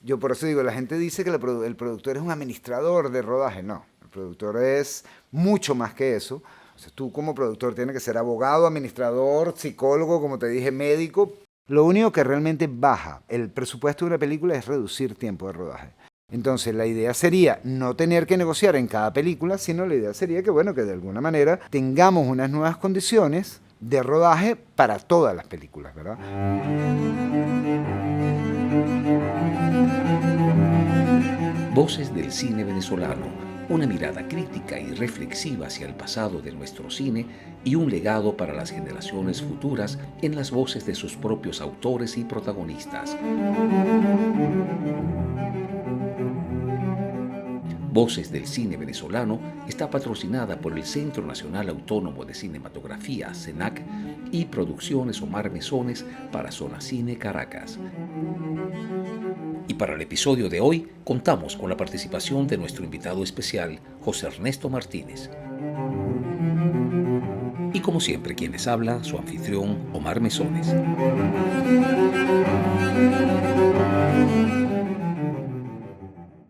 Yo por eso digo, la gente dice que el productor es un administrador de rodaje. No, el productor es mucho más que eso. O sea, tú como productor tienes que ser abogado, administrador, psicólogo, como te dije, médico. Lo único que realmente baja el presupuesto de una película es reducir tiempo de rodaje. Entonces la idea sería no tener que negociar en cada película, sino la idea sería que, bueno, que de alguna manera tengamos unas nuevas condiciones de rodaje para todas las películas, ¿verdad? Voces del cine venezolano, una mirada crítica y reflexiva hacia el pasado de nuestro cine y un legado para las generaciones futuras en las voces de sus propios autores y protagonistas. Voces del cine venezolano está patrocinada por el Centro Nacional Autónomo de Cinematografía, CENAC, y Producciones Omar Mesones para Zona Cine Caracas. Y para el episodio de hoy contamos con la participación de nuestro invitado especial, José Ernesto Martínez. Y como siempre, quien les habla, su anfitrión, Omar Mesones.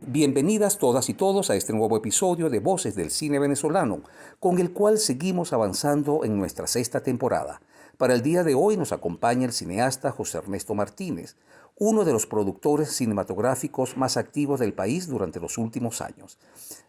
Bienvenidas todas y todos a este nuevo episodio de Voces del Cine Venezolano, con el cual seguimos avanzando en nuestra sexta temporada. Para el día de hoy nos acompaña el cineasta José Ernesto Martínez, uno de los productores cinematográficos más activos del país durante los últimos años.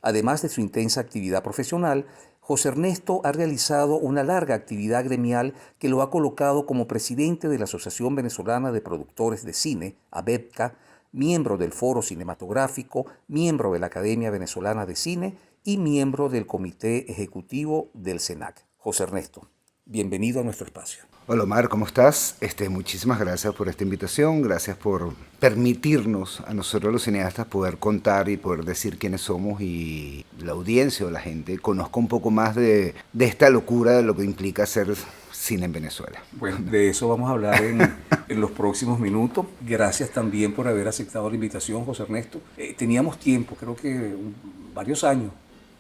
Además de su intensa actividad profesional, José Ernesto ha realizado una larga actividad gremial que lo ha colocado como presidente de la Asociación Venezolana de Productores de Cine, ABEPCA, miembro del Foro Cinematográfico, miembro de la Academia Venezolana de Cine y miembro del Comité Ejecutivo del CENAC. José Ernesto, bienvenido a nuestro espacio. Hola Omar, ¿cómo estás? Muchísimas gracias por esta invitación, gracias por permitirnos a nosotros los cineastas poder contar y poder decir quiénes somos y la audiencia o la gente conozca un poco más de esta locura de lo que implica hacer cine en Venezuela. Bueno, de eso vamos a hablar en los próximos minutos. Gracias también por haber aceptado la invitación, José Ernesto. Teníamos tiempo, creo que varios años,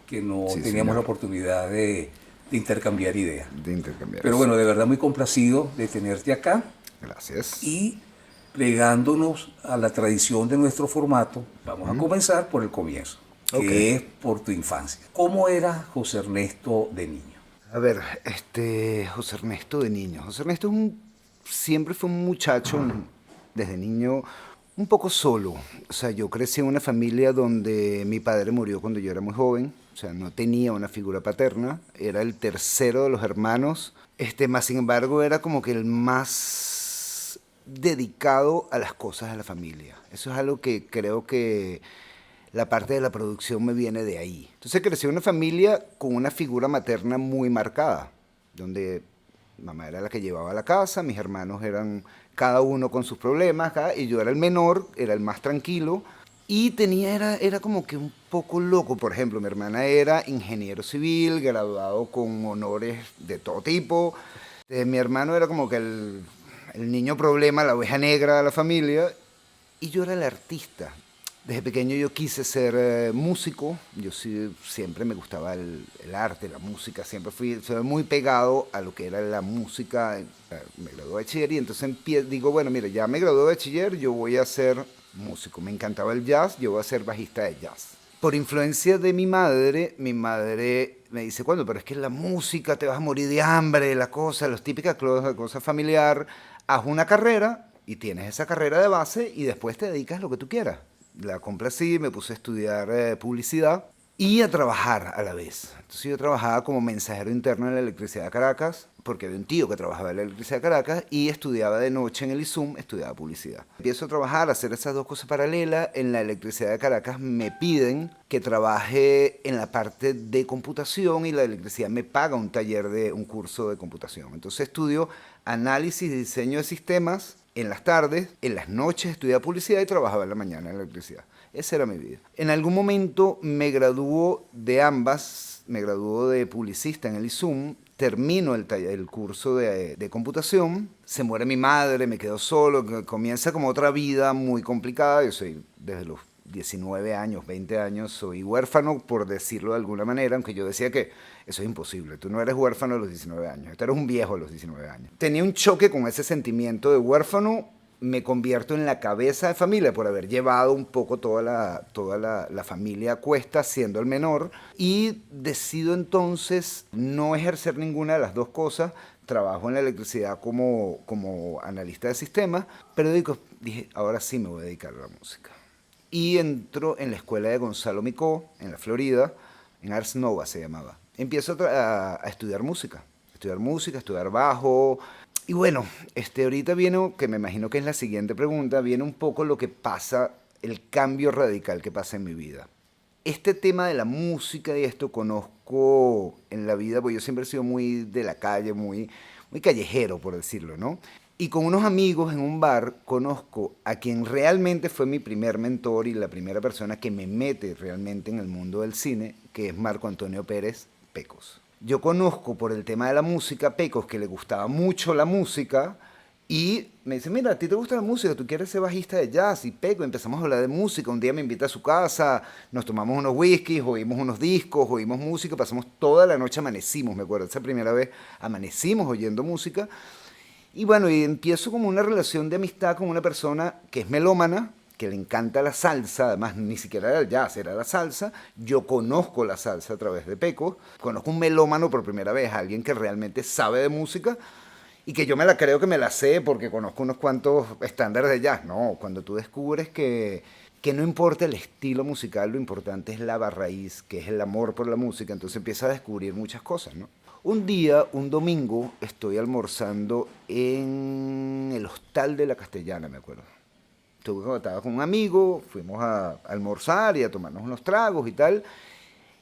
que no Sí, teníamos señor. la oportunidad de intercambiar ideas. De intercambiar Pero eso. bueno, de verdad muy complacido de tenerte acá Gracias. y plegándonos a la tradición de nuestro formato, vamos a comenzar por el comienzo, Ok. que es por tu infancia. ¿Cómo era José Ernesto de niño? A ver, José Ernesto de niño. José Ernesto siempre fue un muchacho, desde niño, un poco solo. O sea, yo crecí en una familia donde mi padre murió cuando yo era muy joven. O sea, no tenía una figura paterna. Era el tercero de los hermanos. Más sin embargo, era como que el más dedicado a las cosas de la familia. Eso es algo que creo que la parte de la producción me viene de ahí. Entonces crecí en una familia con una figura materna muy marcada, donde mamá era la que llevaba la casa, mis hermanos eran cada uno con sus problemas, y yo era el menor, era el más tranquilo, y era como que un poco loco. Por ejemplo, mi hermana era ingeniero civil, graduado con honores de todo tipo. Mi hermano era como que el niño problema, la oveja negra de la familia, y yo era el artista. Desde pequeño yo quise ser músico, yo sí, siempre me gustaba el arte, la música, soy muy pegado a lo que era la música. Me gradué de bachiller y entonces digo, bueno, mira, ya me gradué de bachiller, yo voy a ser músico. Me encantaba el jazz, yo voy a ser bajista de jazz. Por influencia de mi madre me dice, bueno, pero es que la música te vas a morir de hambre, la cosa, las típicas cosas familiar, haz una carrera y tienes esa carrera de base y después te dedicas a lo que tú quieras. La compré así, me puse a estudiar publicidad y a trabajar a la vez. Entonces yo trabajaba como mensajero interno en la electricidad de Caracas, porque había un tío que trabajaba en la electricidad de Caracas y estudiaba de noche en el ISUM, estudiaba publicidad. Empiezo a trabajar, a hacer esas dos cosas paralelas. En la electricidad de Caracas me piden que trabaje en la parte de computación y la electricidad me paga un curso de computación. Entonces estudio análisis y diseño de sistemas en las tardes, en las noches estudiaba publicidad y trabajaba en la mañana en electricidad. Esa era mi vida. En algún momento me graduó de ambas, me graduó de publicista en el ISUM, termino el curso de computación, se muere mi madre, me quedo solo, comienza como otra vida muy complicada. Yo soy desde los 19 años, 20 años, soy huérfano, por decirlo de alguna manera, aunque yo decía que eso es imposible. Tú no eres huérfano a los 19 años, tú eres un viejo a los 19 años. Tenía un choque con ese sentimiento de huérfano me convierto en la cabeza de familia por haber llevado un poco toda la familia a cuesta siendo el menor y decido entonces no ejercer ninguna de las dos cosas. Trabajo en la electricidad como analista de sistemas, pero dije, ahora sí me voy a dedicar a la música. Y entro en la escuela de Gonzalo Micó, en la Florida, en Ars Nova se llamaba. Empiezo a estudiar música, estudiar bajo. Y bueno, ahorita viene, que me imagino que es la siguiente pregunta, viene un poco lo que pasa, el cambio radical que pasa en mi vida. Este tema de la música y esto conozco en la vida, porque yo siempre he sido muy de la calle, muy callejero, por decirlo, ¿no? Y con unos amigos en un bar conozco a quien realmente fue mi primer mentor y la primera persona que me mete realmente en el mundo del cine, que es Marco Antonio Pérez Pecos. Yo conozco por el tema de la música Pecos, que le gustaba mucho la música, y me dice, mira, a ti te gusta la música, tú quieres ser bajista de jazz. Y Peco, empezamos a hablar de música. Un día me invita a su casa, nos tomamos unos whiskies, oímos unos discos, oímos música, pasamos toda la noche, amanecimos, me acuerdo, esa primera vez amanecimos oyendo música. Y bueno, y empiezo como una relación de amistad con una persona que es melómana, que le encanta la salsa, además ni siquiera era el jazz, era la salsa. Yo conozco la salsa a través de Peco, conozco un melómano por primera vez, alguien que realmente sabe de música, y que yo me la creo que me la sé porque conozco unos cuantos estándares de jazz. No, cuando tú descubres que no importa el estilo musical, lo importante es la raíz, que es el amor por la música, entonces empiezas a descubrir muchas cosas, ¿no? Un día, un domingo, estoy almorzando en el Hostal de la Castellana, me acuerdo. Estaba con un amigo, fuimos a almorzar y a tomarnos unos tragos y tal,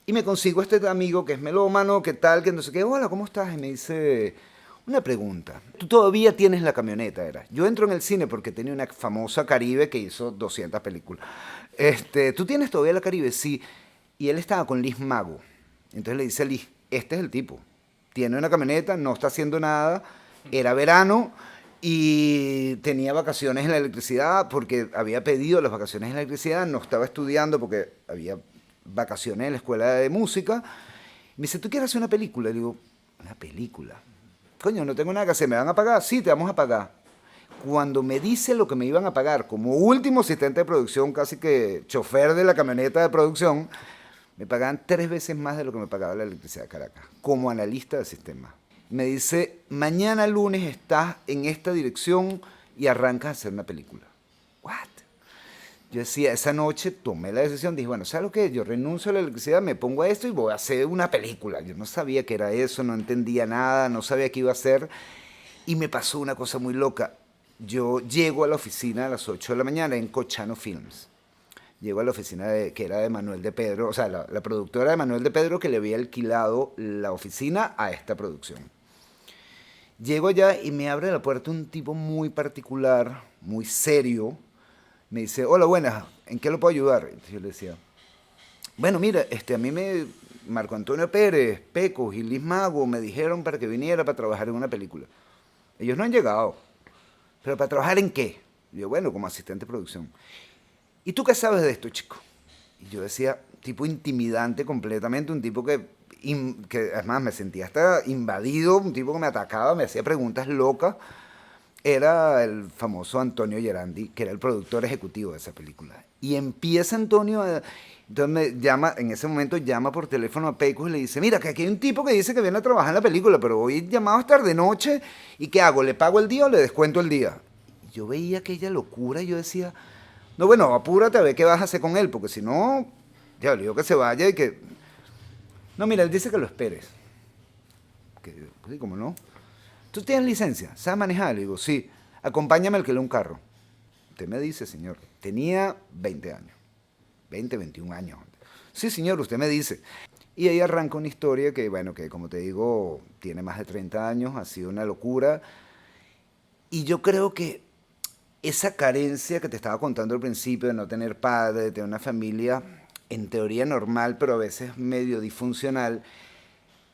y me consigo este amigo que es melómano, que tal, que no sé qué, hola, ¿cómo estás? Y me dice, una pregunta, ¿tú todavía tienes la camioneta? Era. Yo entro en el cine porque tenía una famosa Caribe que hizo 200 películas. ¿Tú tienes todavía la Caribe? Sí. Y él estaba con Liz Mago. Entonces le dice a Liz, este es el tipo. Tiene una camioneta, no está haciendo nada, era verano y tenía vacaciones en la electricidad porque había pedido las vacaciones en la electricidad, no estaba estudiando porque había vacaciones en la escuela de música. Me dice, ¿tú quieres hacer una película? Y le digo, ¿una película? Coño, no tengo nada que hacer, ¿me van a pagar? Sí, te vamos a pagar. Cuando me dice lo que me iban a pagar como último asistente de producción, casi que chofer de la camioneta de producción, me pagaban 3 veces más de lo que me pagaba la electricidad de Caracas, como analista de sistema. Me dice, mañana lunes estás en esta dirección y arrancas a hacer una película. ¿What? Yo decía, esa noche tomé la decisión, dije, bueno, ¿sabes lo que es? Yo renuncio a la electricidad, me pongo a esto y voy a hacer una película. Yo no sabía qué era eso, no entendía nada, no sabía qué iba a hacer. Y me pasó una cosa muy loca. Yo llego a la oficina a las 8 de la mañana en Cochano Films. Llego a la oficina que era de Manuel de Pedro, o sea, la productora de Manuel de Pedro que le había alquilado la oficina a esta producción. Llego allá y me abre la puerta un tipo muy particular, muy serio. Me dice, hola, buenas, ¿en qué lo puedo ayudar? Entonces yo le decía, bueno, mira, a mí Marco Antonio Pérez, Pecos y Liz Mago me dijeron para que viniera para trabajar en una película. Ellos no han llegado, pero ¿para trabajar en qué? Y yo, bueno, como asistente de producción. ¿Y tú qué sabes de esto, chico? Y yo decía, tipo intimidante completamente, un tipo que además me sentía hasta invadido, un tipo que me atacaba, me hacía preguntas locas. Era el famoso Antonio Gerandi, que era el productor ejecutivo de esa película. Y empieza Antonio, entonces me llama, en ese momento llama por teléfono a Pecos y le dice, mira, que aquí hay un tipo que dice que viene a trabajar en la película, pero hoy llamado a estar de noche, ¿y qué hago? ¿Le pago el día o le descuento el día? Y yo veía aquella locura y yo decía, no, bueno, apúrate a ver qué vas a hacer con él, porque si no, ya le digo que se vaya y que... No, mira, él dice que lo esperes. Que, pues, ¿cómo no? ¿Tú tienes licencia? ¿Sabes manejar? Le digo, sí. Acompáñame a alquilar un carro. Usted me dice, señor. Tenía 20 años. 20, 21 años. Sí, señor, usted me dice. Y ahí arranca una historia que, bueno, que como te digo, tiene más de 30 años, ha sido una locura. Y yo creo que esa carencia que te estaba contando al principio de no tener padre, de tener una familia en teoría normal, pero a veces medio disfuncional,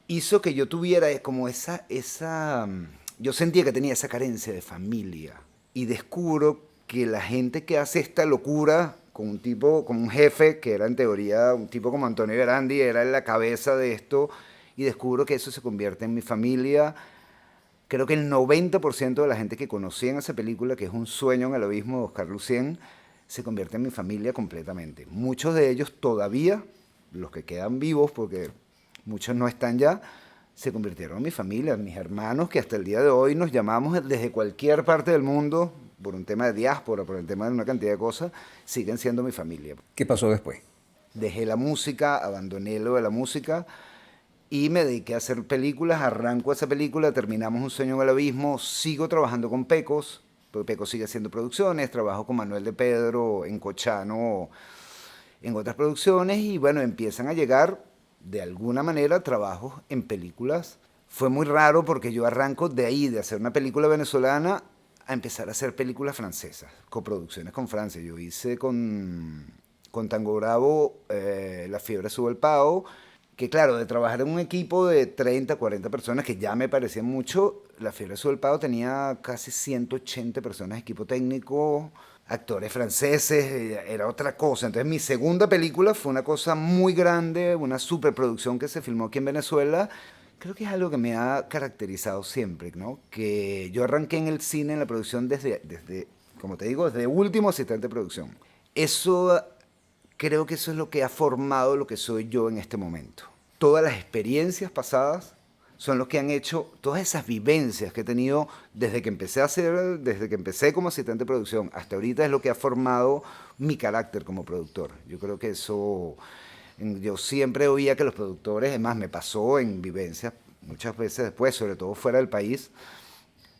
hizo que yo tuviera como yo sentía que tenía esa carencia de familia. Y descubro que la gente que hace esta locura con un tipo, como un jefe, que era en teoría un tipo como Antonio Grandi, era en la cabeza de esto, y descubro que eso se convierte en mi familia. Creo que el 90% de la gente que conocí en esa película, que es Un sueño en el abismo de Oscar Lucien, se convierte en mi familia completamente. Muchos de ellos todavía, los que quedan vivos, porque muchos no están ya, se convirtieron en mi familia, en mis hermanos, que hasta el día de hoy nos llamamos desde cualquier parte del mundo, por un tema de diáspora, por el tema de una cantidad de cosas, siguen siendo mi familia. ¿Qué pasó después? Dejé la música, abandoné lo de la música y me dediqué a hacer películas. Arranco esa película, terminamos Un sueño en el abismo, sigo trabajando con Pecos, porque Pecos sigue haciendo producciones, trabajo con Manuel de Pedro en Cochano, en otras producciones, y bueno, empiezan a llegar de alguna manera trabajos en películas. Fue muy raro porque yo arranco de ahí, de hacer una película venezolana, a empezar a hacer películas francesas, coproducciones con Francia. Yo hice con Tango Bravo La fiebre sube el pavo, que claro, de trabajar en un equipo de 30, 40 personas, que ya me parecía mucho, La fiebre sube el pavo tenía casi 180 personas, equipo técnico, actores franceses, era otra cosa. Entonces mi segunda película fue una cosa muy grande, una superproducción que se filmó aquí en Venezuela. Creo que es algo que me ha caracterizado siempre, ¿no? Que yo arranqué en el cine, en la producción, desde como te digo, desde último asistente de producción. Eso, creo que eso es lo que ha formado lo que soy yo en este momento. Todas las experiencias pasadas son los que han hecho, todas esas vivencias que he tenido desde que empecé como asistente de producción hasta ahorita, es lo que ha formado mi carácter como productor. Yo creo que eso, yo siempre oía que los productores, además me pasó en vivencias muchas veces después, sobre todo fuera del país,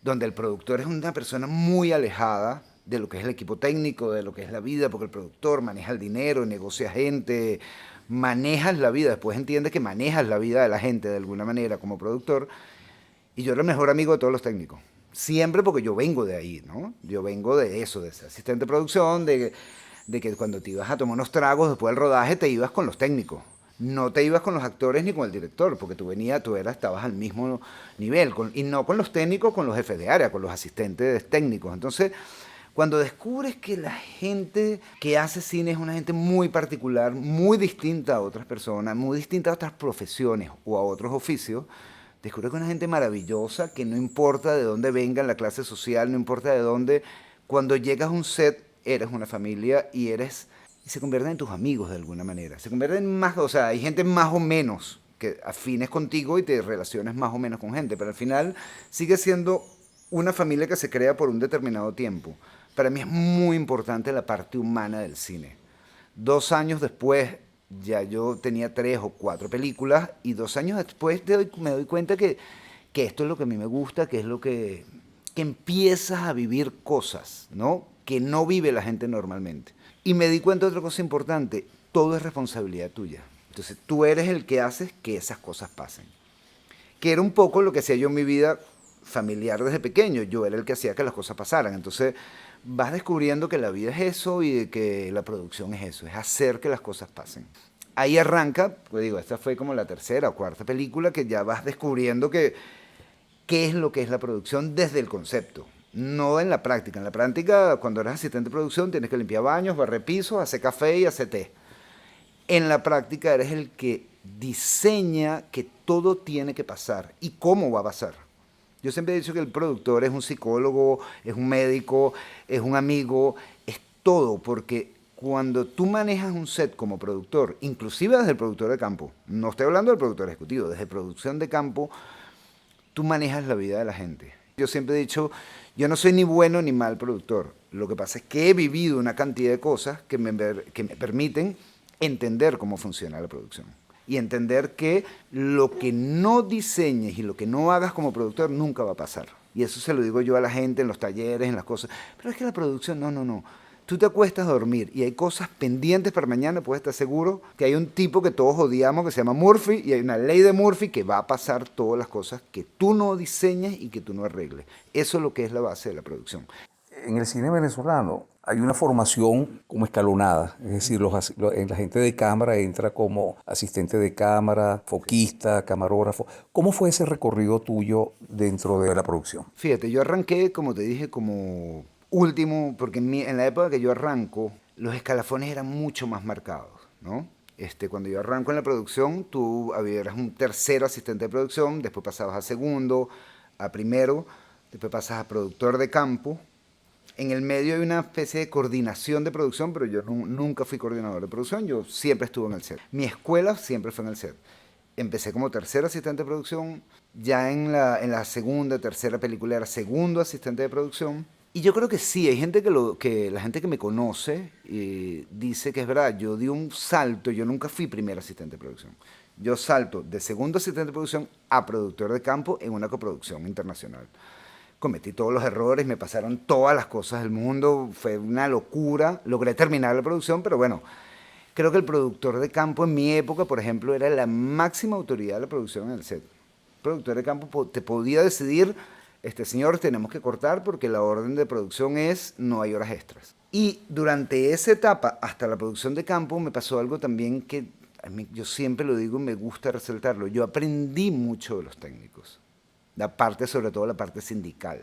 donde el productor es una persona muy alejada de lo que es el equipo técnico, de lo que es la vida, porque el productor maneja el dinero, negocia gente, manejas la vida, después entiendes que manejas la vida de la gente de alguna manera como productor, y yo era el mejor amigo de todos los técnicos. Siempre porque yo vengo de ahí, ¿no? Yo vengo de eso, de ser asistente de producción, de que cuando te ibas a tomar unos tragos después del rodaje te ibas con los técnicos. No te ibas con los actores ni con el director, porque estabas al mismo nivel, y no con los técnicos, con los jefes de área, con los asistentes técnicos. Entonces, cuando descubres que la gente que hace cine es una gente muy particular, muy distinta a otras personas, muy distinta a otras profesiones o a otros oficios, descubres que es una gente maravillosa, que no importa de dónde venga la clase social, no importa de dónde, cuando llegas a un set eres una familia y se convierten en tus amigos de alguna manera. Se convierten en más, o sea, hay gente más o menos que afines contigo y te relaciones más o menos con gente, pero al final sigue siendo una familia que se crea por un determinado tiempo. Para mí es muy importante la parte humana del cine. 2 años después ya yo tenía 3 o 4 películas, y 2 años después me doy cuenta que esto es lo que a mí me gusta, que es lo que empiezas a vivir cosas, ¿no? Que no vive la gente normalmente. Y me di cuenta de otra cosa importante: todo es responsabilidad tuya. Entonces tú eres el que haces que esas cosas pasen. Que era un poco lo que hacía yo en mi vida familiar desde pequeño. Yo era el que hacía que las cosas pasaran. Entonces vas descubriendo que la vida es eso y de que la producción es eso, es hacer que las cosas pasen. Ahí arranca, pues digo, esta fue como la 3.ª o 4.ª película, que ya vas descubriendo qué es lo que es la producción desde el concepto, no en la práctica. En la práctica, cuando eres asistente de producción, tienes que limpiar baños, barrer pisos, hacer café y hacer té. En la práctica eres el que diseña que todo tiene que pasar y cómo va a pasar. Yo siempre he dicho que el productor es un psicólogo, es un médico, es un amigo, es todo, porque cuando tú manejas un set como productor, inclusive desde el productor de campo, no estoy hablando del productor ejecutivo, desde producción de campo, tú manejas la vida de la gente. Yo siempre he dicho, yo no soy ni bueno ni mal productor. Lo que pasa es que he vivido una cantidad de cosas que me permiten entender cómo funciona la producción. Y entender que lo que no diseñes y lo que no hagas como productor nunca va a pasar. Y eso se lo digo yo a la gente en los talleres, en las cosas. Pero es que la producción, no. Tú te acuestas a dormir y hay cosas pendientes para mañana, puedes estar seguro que hay un tipo que todos odiamos que se llama Murphy, y hay una ley de Murphy que va a pasar todas las cosas que tú no diseñes y que tú no arregles. Eso es lo que es la base de la producción. En el cine venezolano hay una formación como escalonada, es decir, la gente de cámara entra como asistente de cámara, foquista, camarógrafo. ¿Cómo fue ese recorrido tuyo dentro de la producción? Fíjate, yo arranqué, como te dije, como último, porque en la época que yo arranco, los escalafones eran mucho más marcados, ¿no? Cuando yo arranco en la producción, tú eras un tercero asistente de producción, después pasabas a segundo, a primero, después pasas a productor de campo. En el medio hay una especie de coordinación de producción, pero yo nunca fui coordinador de producción, yo siempre estuve en el set. Mi escuela siempre fue en el set. Empecé como tercer asistente de producción, ya en la segunda, tercera película era segundo asistente de producción. Y yo creo que sí, hay gente que la gente que me conoce dice que es verdad, yo di un salto, yo nunca fui primer asistente de producción. Yo salto de segundo asistente de producción a productor de campo en una coproducción internacional. Cometí todos los errores, me pasaron todas las cosas del mundo, fue una locura. Logré terminar la producción, pero bueno, creo que el productor de campo en mi época, por ejemplo, era la máxima autoridad de la producción en el set. El productor de campo te podía decidir, señor, tenemos que cortar porque la orden de producción es no hay horas extras. Y durante esa etapa, hasta la producción de campo, me pasó algo también que a mí, yo siempre lo digo y me gusta resaltarlo. Yo aprendí mucho de los técnicos. Sobre todo la parte sindical.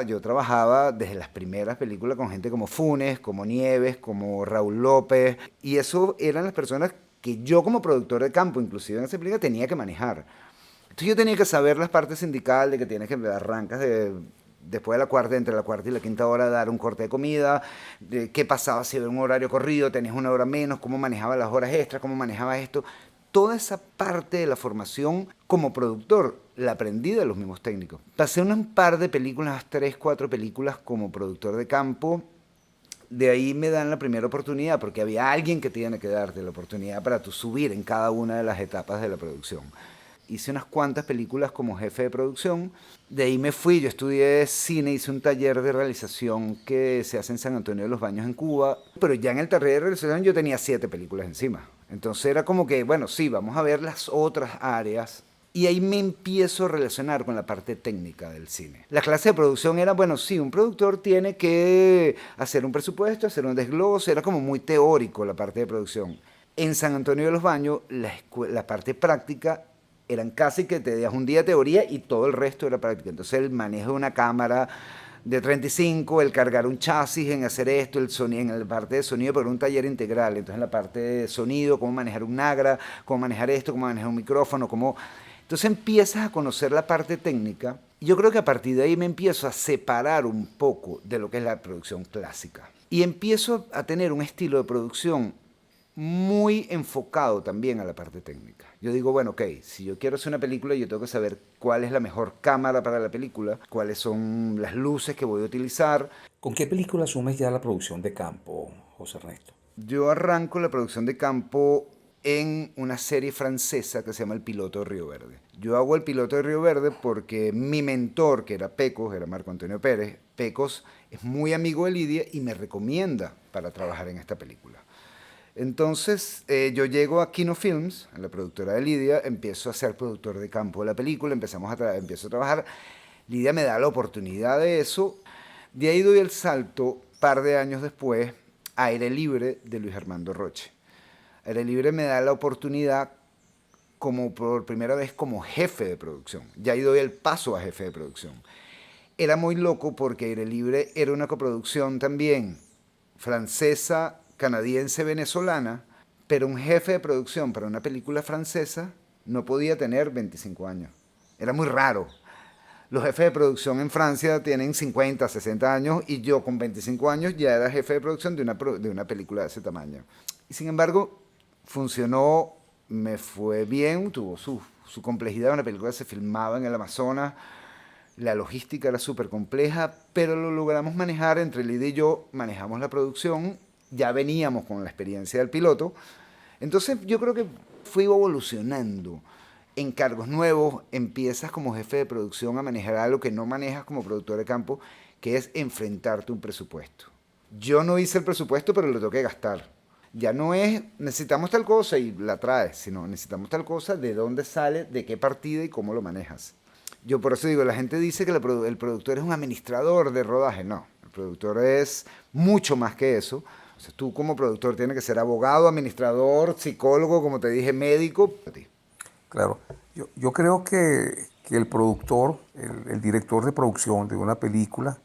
Yo trabajaba desde las primeras películas con gente como Funes, como Nieves, como Raúl López, y eso eran las personas que yo como productor de campo, inclusive en esa película, tenía que manejar. Entonces yo tenía que saber las partes sindicales, de que tienes que arrancas después de la cuarta, entre la cuarta y la quinta hora, dar un corte de comida, de qué pasaba si había un horario corrido, tenías una hora menos, cómo manejaba las horas extras, cómo manejaba esto. Toda esa parte de la formación como productor la aprendí de los mismos técnicos. Pasé un par de películas, 3, 4 películas como productor de campo. De ahí me dan la primera oportunidad, porque había alguien que tiene que darte la oportunidad para tú subir en cada una de las etapas de la producción. Hice unas cuantas películas como jefe de producción. De ahí me fui, yo estudié cine, hice un taller de realización que se hace en San Antonio de los Baños en Cuba. Pero ya en el taller de realización yo tenía 7 películas encima. Entonces era como que, bueno, sí, vamos a ver las otras áreas. Y ahí me empiezo a relacionar con la parte técnica del cine. La clase de producción era, bueno, sí, un productor tiene que hacer un presupuesto, hacer un desglose, era como muy teórico la parte de producción. En San Antonio de los Baños, la parte práctica eran casi que te das un día de teoría y todo el resto era práctica. Entonces el manejo de una cámara de 35, el cargar un chasis, en hacer esto, el sonido, en la parte de sonido, pero un taller integral. Entonces en la parte de sonido, cómo manejar un Nagra, cómo manejar esto, cómo manejar un micrófono, cómo... Entonces empiezas a conocer la parte técnica y yo creo que a partir de ahí me empiezo a separar un poco de lo que es la producción clásica. Y empiezo a tener un estilo de producción muy enfocado también a la parte técnica. Yo digo, bueno, ok, si yo quiero hacer una película, yo tengo que saber cuál es la mejor cámara para la película, cuáles son las luces que voy a utilizar. ¿Con qué película asumes ya la producción de campo, José Ernesto? Yo arranco la producción de campo en una serie francesa que se llama El Piloto de Río Verde. Yo hago El Piloto de Río Verde porque mi mentor, que era Pecos, era Marco Antonio Pérez, Pecos es muy amigo de Lidia y me recomienda para trabajar en esta película. Entonces yo llego a Kino Films, a la productora de Lidia, empiezo a ser productor de campo de la película, empiezo a trabajar. Lidia me da la oportunidad de eso. De ahí doy el salto, par de años después, a Aire Libre de Luis Armando Roche. Aire Libre me da la oportunidad como por primera vez como jefe de producción. Ya ahí doy el paso a jefe de producción. Era muy loco porque Aire Libre era una coproducción también francesa, canadiense, venezolana, pero un jefe de producción para una película francesa no podía tener 25 años. Era muy raro. Los jefes de producción en Francia tienen 50, 60 años y yo con 25 años ya era jefe de producción de una película de ese tamaño. Y sin embargo, funcionó, me fue bien, tuvo su complejidad. Una película se filmaba en el Amazonas, la logística era súper compleja, pero lo logramos manejar. Entre Lidia y yo manejamos la producción, ya veníamos con la experiencia del piloto. Entonces yo creo que fue evolucionando. En cargos nuevos empiezas como jefe de producción a manejar algo que no manejas como productor de campo, que es enfrentarte a un presupuesto. Yo no hice el presupuesto, pero lo tengo que gastar. Ya no es necesitamos tal cosa y la traes, sino necesitamos tal cosa, de dónde sale, de qué partida y cómo lo manejas. Yo por eso digo, la gente dice que el productor es un administrador de rodaje. No, el productor es mucho más que eso. O sea, tú como productor tienes que ser abogado, administrador, psicólogo, como te dije, médico. Claro, yo creo que el productor, el director de producción de una película,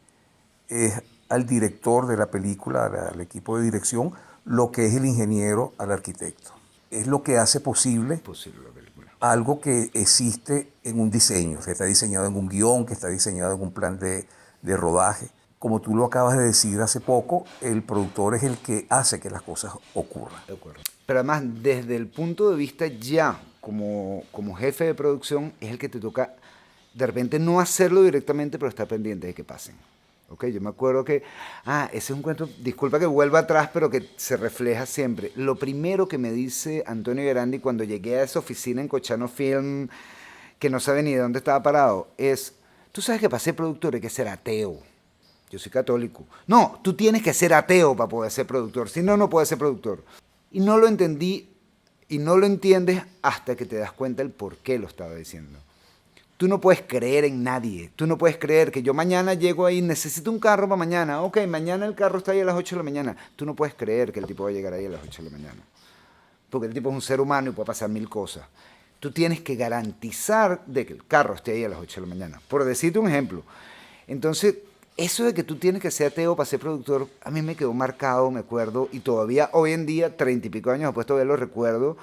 es al director de la película, al equipo de dirección, lo que es el ingeniero al arquitecto. Es lo que hace posible La película. algo que existe en un diseño, que está diseñado en un guión, que está diseñado en un plan de rodaje. Como tú lo acabas de decir hace poco, el productor es el que hace que las cosas ocurran. De acuerdo. Pero además, desde el punto de vista ya como jefe de producción, es el que te toca de repente no hacerlo directamente, pero estar pendiente de que pasen. ¿Ok? Yo me acuerdo que, ese es un cuento, disculpa que vuelva atrás, pero que se refleja siempre. Lo primero que me dice Antonio Garandi cuando llegué a esa oficina en Cochano Film, que no sabe ni de dónde estaba parado, es, tú sabes que para ser productor hay que ser ateo. Yo soy católico. No, tú tienes que ser ateo para poder ser productor, si no, no puedes ser productor. Y no lo entendí y no lo entiendes hasta que te das cuenta el por qué lo estaba diciendo. Tú no puedes creer en nadie. Tú no puedes creer que yo mañana llego ahí, necesito un carro para mañana. Ok, mañana el carro está ahí a las 8 de la mañana. Tú no puedes creer que el tipo va a llegar ahí a las 8 de la mañana. Porque el tipo es un ser humano y puede pasar mil cosas. Tú tienes que garantizar de que el carro esté ahí a las 8 de la mañana. Por decirte un ejemplo. Entonces, eso de que tú tienes que ser ateo para ser productor, a mí me quedó marcado, me acuerdo, y todavía hoy en día, 30 y pico años después, todavía lo recuerdo,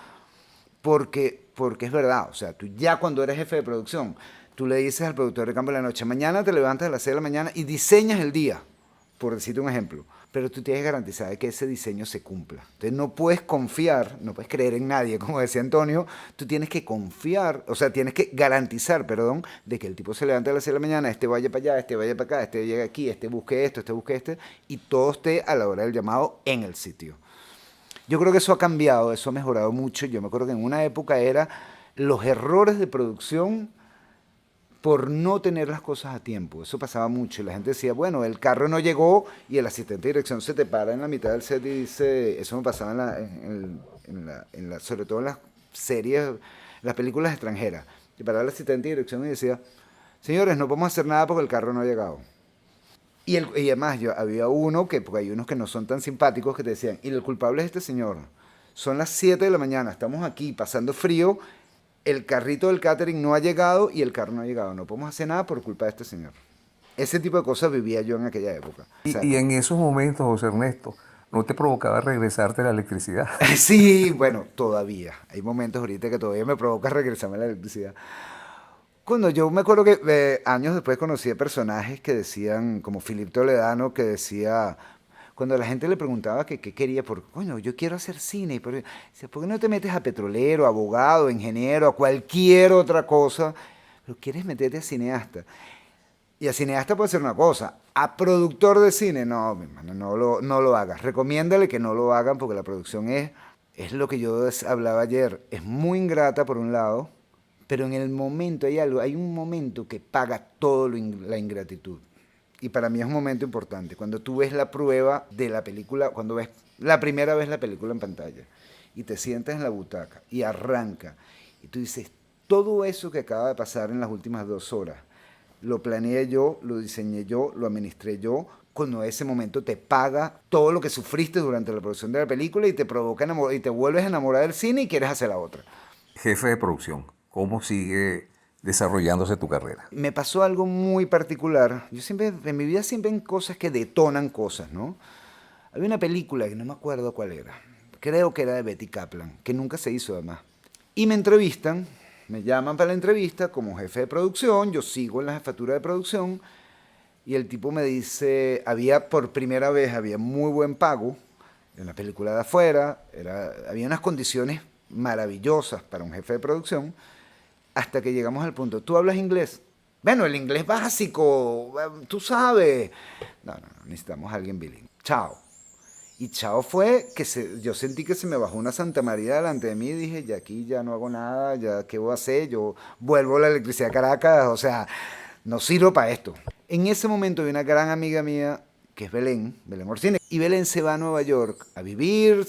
porque es verdad. O sea, tú ya cuando eres jefe de producción, tú le dices al productor de Campo de la Noche, mañana te levantas a las 6 de la mañana y diseñas el día, por decirte un ejemplo. Pero tú tienes que garantizar que ese diseño se cumpla. Entonces no puedes confiar, no puedes creer en nadie, como decía Antonio, tú tienes que confiar, o sea, tienes que garantizar, perdón, de que el tipo se levante a las 6 de la mañana, este vaya para allá, este vaya para acá, este llegue aquí, este busque esto, este busque este, y todo esté a la hora del llamado en el sitio. Yo creo que eso ha cambiado, eso ha mejorado mucho. Yo me acuerdo que en una época era los errores de producción por no tener las cosas a tiempo. Eso pasaba mucho. Y la gente decía, bueno, el carro no llegó y el asistente de dirección se te para en la mitad del set y dice, eso me pasaba sobre todo en las series, las películas extranjeras. Se paraba el asistente de dirección y decía, señores, no podemos hacer nada porque el carro no ha llegado. Y además había uno, porque hay unos que no son tan simpáticos, que te decían, y el culpable es este señor. Son las 7 de la mañana, estamos aquí pasando frío, el carrito del catering no ha llegado y el carro no ha llegado. No podemos hacer nada por culpa de este señor. Ese tipo de cosas vivía yo en aquella época. O sea, Y en esos momentos, José Ernesto, ¿no te provocaba regresarte la electricidad? sí, bueno, todavía. Hay momentos ahorita que todavía me provoca regresarme a la electricidad. Cuando yo me acuerdo que años después conocí a personajes que decían, como Philip Toledano, que decía, cuando la gente le preguntaba que qué quería, coño, yo quiero hacer cine, pero decía, ¿por qué no te metes a petrolero, abogado, ingeniero, a cualquier otra cosa? Pero quieres meterte a cineasta. Y a cineasta puede ser una cosa, a productor de cine, no, mi hermano, no lo hagas. Recomiéndale que no lo hagan porque la producción es lo que yo hablaba ayer, es muy ingrata por un lado, pero en el momento hay un momento que paga todo la ingratitud. Y para mí es un momento importante. Cuando tú ves la prueba de la película, cuando ves la primera vez la película en pantalla y te sientas en la butaca y arranca y tú dices, todo eso que acaba de pasar en las últimas 2 horas, lo planeé yo, lo diseñé yo, lo administré yo, cuando ese momento te paga todo lo que sufriste durante la producción de la película y te provoca enamorar, y te vuelves a enamorar del cine y quieres hacer la otra. Jefe de producción, ¿cómo sigue desarrollándose tu carrera? Me pasó algo muy particular. Yo siempre, en mi vida siempre hay cosas que detonan cosas, ¿no? Había una película que no me acuerdo cuál era. Creo que era de Betty Kaplan, que nunca se hizo además. Y me entrevistan, me llaman para la entrevista como jefe de producción, yo sigo en la jefatura de producción y el tipo me dice, por primera vez había muy buen pago en la película de afuera, había unas condiciones maravillosas para un jefe de producción, hasta que llegamos al punto, ¿tú hablas inglés? Bueno, el inglés básico, tú sabes. No, necesitamos a alguien bilingüe. Chao. Y chao fue que yo sentí que se me bajó una Santa María delante de mí y dije, ya aquí ya no hago nada, ya qué voy a hacer, yo vuelvo a la electricidad a Caracas, o sea, no sirvo para esto. En ese momento hay una gran amiga mía que es Belén Orsini, y Belén se va a Nueva York a vivir,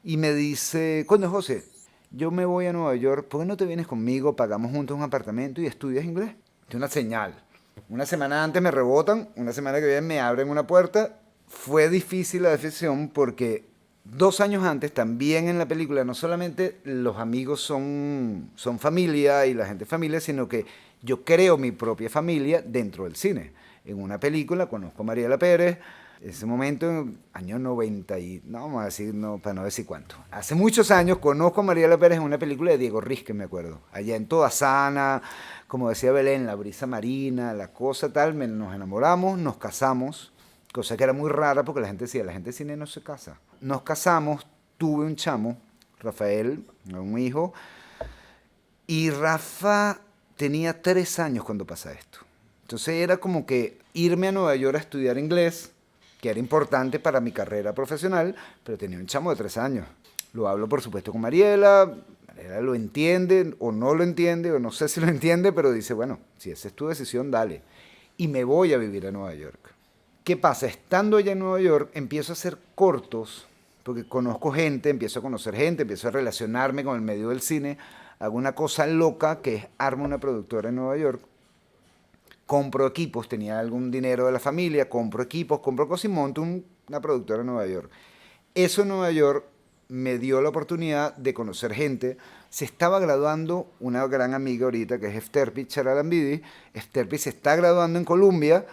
y me dice, ¿cuándo, José? Yo me voy a Nueva York, ¿por qué no te vienes conmigo? Pagamos juntos un apartamento y estudias inglés. Es una señal. Una semana antes me rebotan, una semana que viene me abren una puerta. Fue difícil la decisión porque 2 años antes, también en la película, no solamente los amigos son familia y la gente es familia, sino que yo creo mi propia familia dentro del cine. En una película conozco a Mariela Pérez, Ese momento, año 90 y, no vamos a decir, no, para no decir cuánto. Hace muchos años conozco a Mariela Pérez en una película de Diego Rizque, me acuerdo. Allá en Toda Sana, como decía Belén, la brisa marina, la cosa tal, nos enamoramos, nos casamos, cosa que era muy rara porque la gente decía, la gente de cine no se casa. Nos casamos, tuve un chamo, Rafael, un hijo, y Rafa tenía 3 años cuando pasa esto. Entonces era como que irme a Nueva York a estudiar inglés, que era importante para mi carrera profesional, pero tenía un chamo de 3 años. Lo hablo, por supuesto, con Mariela. Mariela lo entiende o no lo entiende, o no sé si lo entiende, pero dice, bueno, si esa es tu decisión, dale. Y me voy a vivir a Nueva York. ¿Qué pasa? Estando allá en Nueva York, empiezo a hacer cortos, porque conozco gente, empiezo a conocer gente, empiezo a relacionarme con el medio del cine, hago una cosa loca que es armo una productora en Nueva York, compro equipos, tenía algún dinero de la familia, compro equipos, compro cosas y monto una productora en Nueva York. Eso en Nueva York me dio la oportunidad de conocer gente. Se estaba graduando una gran amiga ahorita que es Efterpi Charalambidi. Efterpi se está graduando en Columbia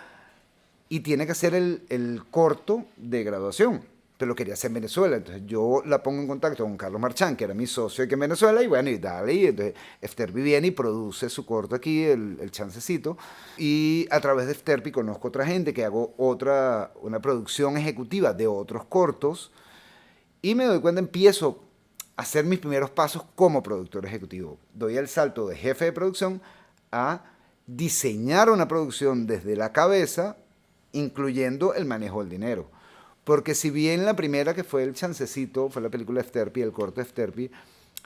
y tiene que hacer el corto de graduación, pero lo quería hacer en Venezuela. Entonces yo la pongo en contacto con Carlos Marchán, que era mi socio aquí en Venezuela, y bueno, y dale, y entonces Efterpi viene y produce su corto aquí, el chancecito, y a través de Efterpi conozco otra gente que hago una producción ejecutiva de otros cortos, y me doy cuenta, empiezo a hacer mis primeros pasos como productor ejecutivo. Doy el salto de jefe de producción a diseñar una producción desde la cabeza, incluyendo el manejo del dinero. Porque si bien la primera, que fue el chancecito, fue la película Efterpi, el corto Efterpi,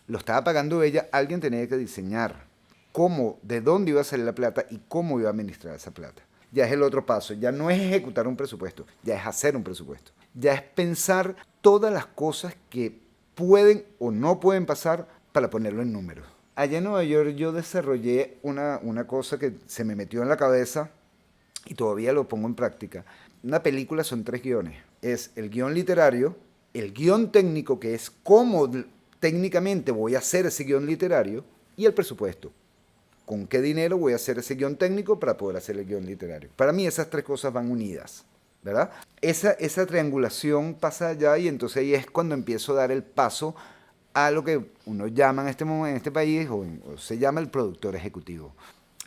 lo estaba pagando ella, alguien tenía que diseñar cómo, de dónde iba a salir la plata y cómo iba a administrar esa plata. Ya es el otro paso, ya no es ejecutar un presupuesto, ya es hacer un presupuesto. Ya es pensar todas las cosas que pueden o no pueden pasar para ponerlo en números. Allá en Nueva York yo desarrollé una cosa que se me metió en la cabeza y todavía lo pongo en práctica. Una película son 3 guiones. Es el guión literario, el guión técnico, que es cómo técnicamente voy a hacer ese guión literario, y el presupuesto. ¿Con qué dinero voy a hacer ese guión técnico para poder hacer el guión literario? Para mí esas 3 cosas van unidas, ¿verdad? Esa triangulación pasa allá y entonces ahí es cuando empiezo a dar el paso a lo que uno llama en este momento, en este país, o se llama el productor ejecutivo.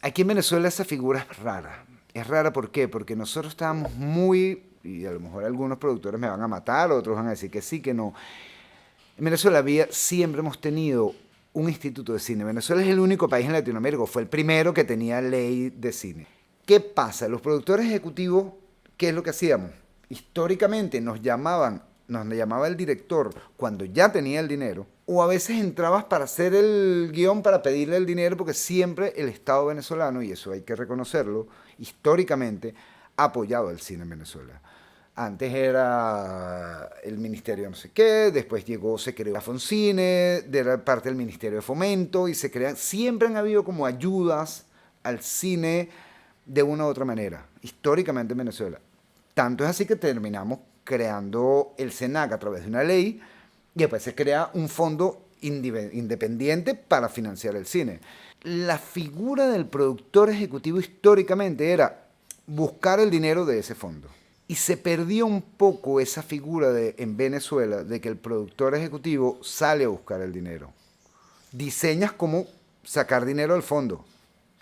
Aquí en Venezuela esa figura es rara. Es rara, ¿por qué? Porque nosotros estábamos muy, y a lo mejor algunos productores me van a matar, otros van a decir que sí, que no. En Venezuela siempre hemos tenido un instituto de cine. Venezuela es el único país en Latinoamérica, fue el primero que tenía ley de cine. ¿Qué pasa? Los productores ejecutivos, ¿qué es lo que hacíamos? Históricamente nos llamaba el director cuando ya tenía el dinero, o a veces entrabas para hacer el guión, para pedirle el dinero, porque siempre el Estado venezolano, y eso hay que reconocerlo, históricamente ha apoyado el cine en Venezuela. Antes era el Ministerio de no sé qué, después se creó la Foncine, era parte del Ministerio de Fomento, y siempre han habido como ayudas al cine de una u otra manera, históricamente en Venezuela. Tanto es así que terminamos creando el SENAC a través de una ley, y después se crea un fondo independiente para financiar el cine. La figura del productor ejecutivo históricamente era buscar el dinero de ese fondo. Y se perdió un poco esa figura en Venezuela de que el productor ejecutivo sale a buscar el dinero. Diseñas cómo sacar dinero del fondo.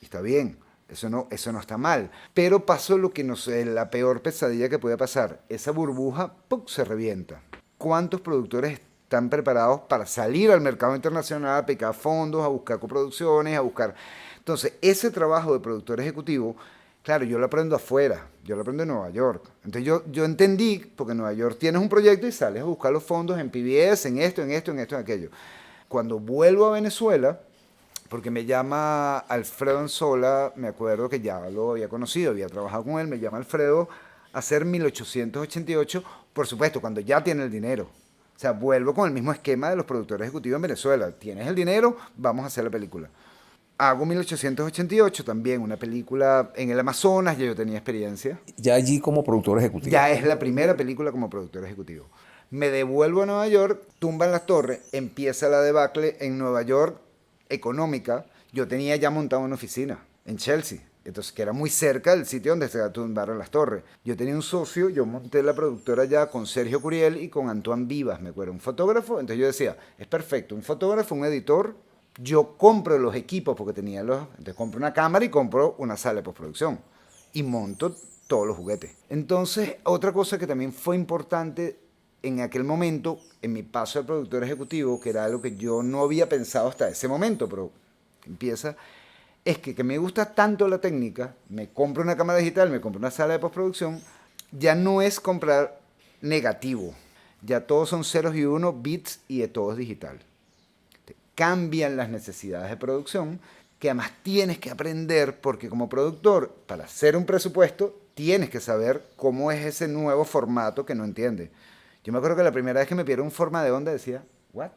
Y está bien, eso no está mal. Pero pasó lo que no sé, la peor pesadilla que puede pasar. Esa burbuja ¡pum!, se revienta. ¿Cuántos productores están preparados para salir al mercado internacional, a picar fondos, a buscar coproducciones, a buscar... Entonces, ese trabajo de productor ejecutivo, claro, yo lo aprendo afuera, yo lo aprendo en Nueva York. Entonces yo entendí, porque en Nueva York tienes un proyecto y sales a buscar los fondos en PBS, en esto, en aquello. Cuando vuelvo a Venezuela, porque me llama Alfredo Anzola, me acuerdo que ya lo había conocido, había trabajado con él, me llama Alfredo a hacer 1888, por supuesto, cuando ya tiene el dinero. O sea, vuelvo con el mismo esquema de los productores ejecutivos en Venezuela. Tienes el dinero, vamos a hacer la película. Hago 1888 también, una película en el Amazonas, ya yo tenía experiencia. Ya allí como productor ejecutivo. Ya es la primera película como productor ejecutivo. Me devuelvo a Nueva York, tumban las torres, empieza la debacle en Nueva York económica. Yo tenía ya montado una oficina en Chelsea. Entonces, que era muy cerca del sitio donde se tumbaron las torres. Yo tenía un socio, yo monté la productora ya con Sergio Curiel y con Antoine Vivas, me acuerdo, un fotógrafo. Entonces yo decía, es perfecto, un fotógrafo, un editor. Yo compro los equipos porque tenía los... Entonces compro una cámara y compro una sala de postproducción. Y monto todos los juguetes. Entonces, otra cosa que también fue importante en aquel momento, en mi paso de productor ejecutivo, que era algo que yo no había pensado hasta ese momento, pero empieza, es que me gusta tanto la técnica, me compro una cámara digital, me compro una sala de postproducción, ya no es comprar negativo, ya todos son ceros y unos, bits y de todo es digital. Cambian las necesidades de producción, que además tienes que aprender, porque como productor, para hacer un presupuesto, tienes que saber cómo es ese nuevo formato que no entiende. Yo me acuerdo que la primera vez que me pidieron un forma de onda decía, ¿what?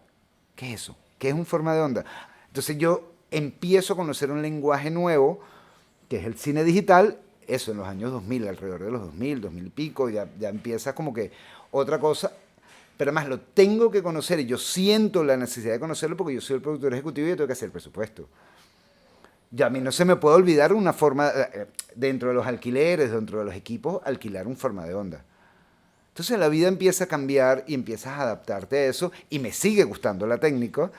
¿Qué es eso? ¿Qué es un forma de onda? Entonces yo empiezo a conocer un lenguaje nuevo, que es el cine digital, eso en los años 2000, alrededor de los 2000, 2000 y pico, ya empieza como que otra cosa, pero además lo tengo que conocer y yo siento la necesidad de conocerlo porque yo soy el productor ejecutivo y yo tengo que hacer el presupuesto. Ya a mí no se me puede olvidar una forma, dentro de los alquileres, dentro de los equipos, alquilar un forma de onda. Entonces la vida empieza a cambiar y empiezas a adaptarte a eso y me sigue gustando la técnica.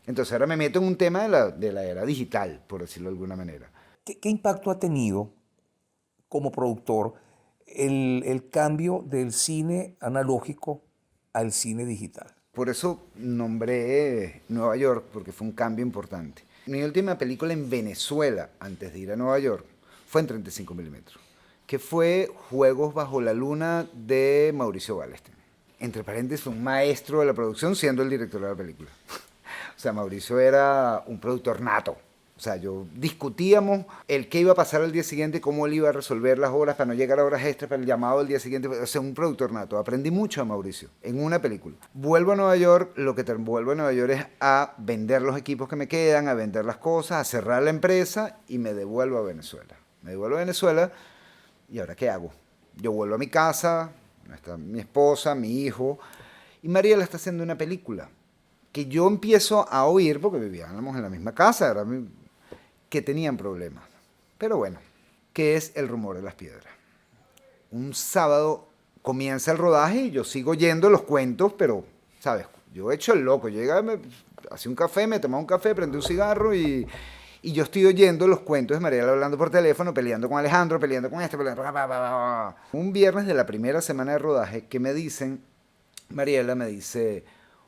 Entonces ahora me meto en un tema de la era digital, por decirlo de alguna manera. ¿Qué impacto ha tenido como productor el cambio del cine analógico al cine digital? Por eso nombré Nueva York, porque fue un cambio importante. Mi última película en Venezuela, antes de ir a Nueva York, fue en 35 milímetros, que fue Juegos bajo la luna de Mauricio Wallerstein. Entre paréntesis, fue un maestro de la producción siendo el director de la película. O sea, Mauricio era un productor nato. O sea, yo discutíamos el qué iba a pasar al día siguiente, cómo él iba a resolver las horas para no llegar a horas extras, para el llamado del día siguiente. O sea, un productor nato. Aprendí mucho a Mauricio en una película. Vuelvo a Nueva York, lo que vuelvo a Nueva York es a vender los equipos que me quedan, a vender las cosas, a cerrar la empresa y me devuelvo a Venezuela. Me devuelvo a Venezuela y ¿ahora qué hago? Yo vuelvo a mi casa, está mi esposa, mi hijo, y Mariela está haciendo una película que yo empiezo a oír, porque vivíamos en la misma casa, que tenían problemas. Pero bueno, ¿qué es El rumor de las piedras? Un sábado comienza el rodaje y yo sigo oyendo los cuentos, pero, ¿sabes? Yo he hecho el loco. Llega, hacía un café, me tomaba un café, prendí un cigarro y yo estoy oyendo los cuentos de Mariela hablando por teléfono, peleando con Alejandro, peleando con este, peleando. Un viernes de la primera semana de rodaje que me dicen, Mariela me dice,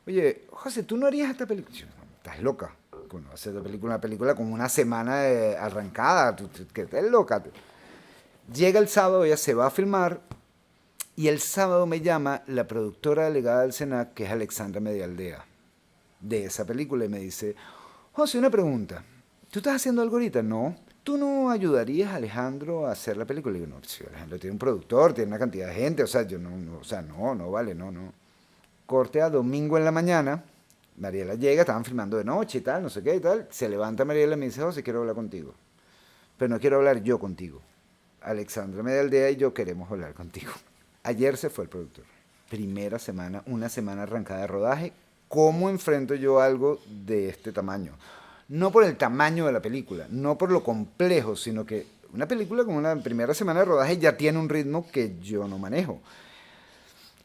oye, José, ¿tú no harías esta película? Yo, estás loca. Bueno, hacer una película con una semana arrancada, que estás loca. Llega el sábado, ella se va a filmar y el sábado me llama la productora delegada del SENAC, que es Alexandra Medialdea, de esa película, y me dice, José, una pregunta, ¿tú estás haciendo algo ahorita? No. ¿Tú no ayudarías a Alejandro a hacer la película? Y digo, no, si Alejandro tiene un productor, tiene una cantidad de gente, o sea, yo no, o sea, no vale, no. Corte a domingo en la mañana, Mariela llega, estaban filmando de noche y tal, no sé qué y tal. Se levanta Mariela y me dice, José, quiero hablar contigo. Pero no quiero hablar yo contigo. Alexandra Medialdea y yo queremos hablar contigo. Ayer se fue el productor. Primera semana, una semana arrancada de rodaje. ¿Cómo enfrento yo algo de este tamaño? No por el tamaño de la película, no por lo complejo, sino que una película con una primera semana de rodaje ya tiene un ritmo que yo no manejo.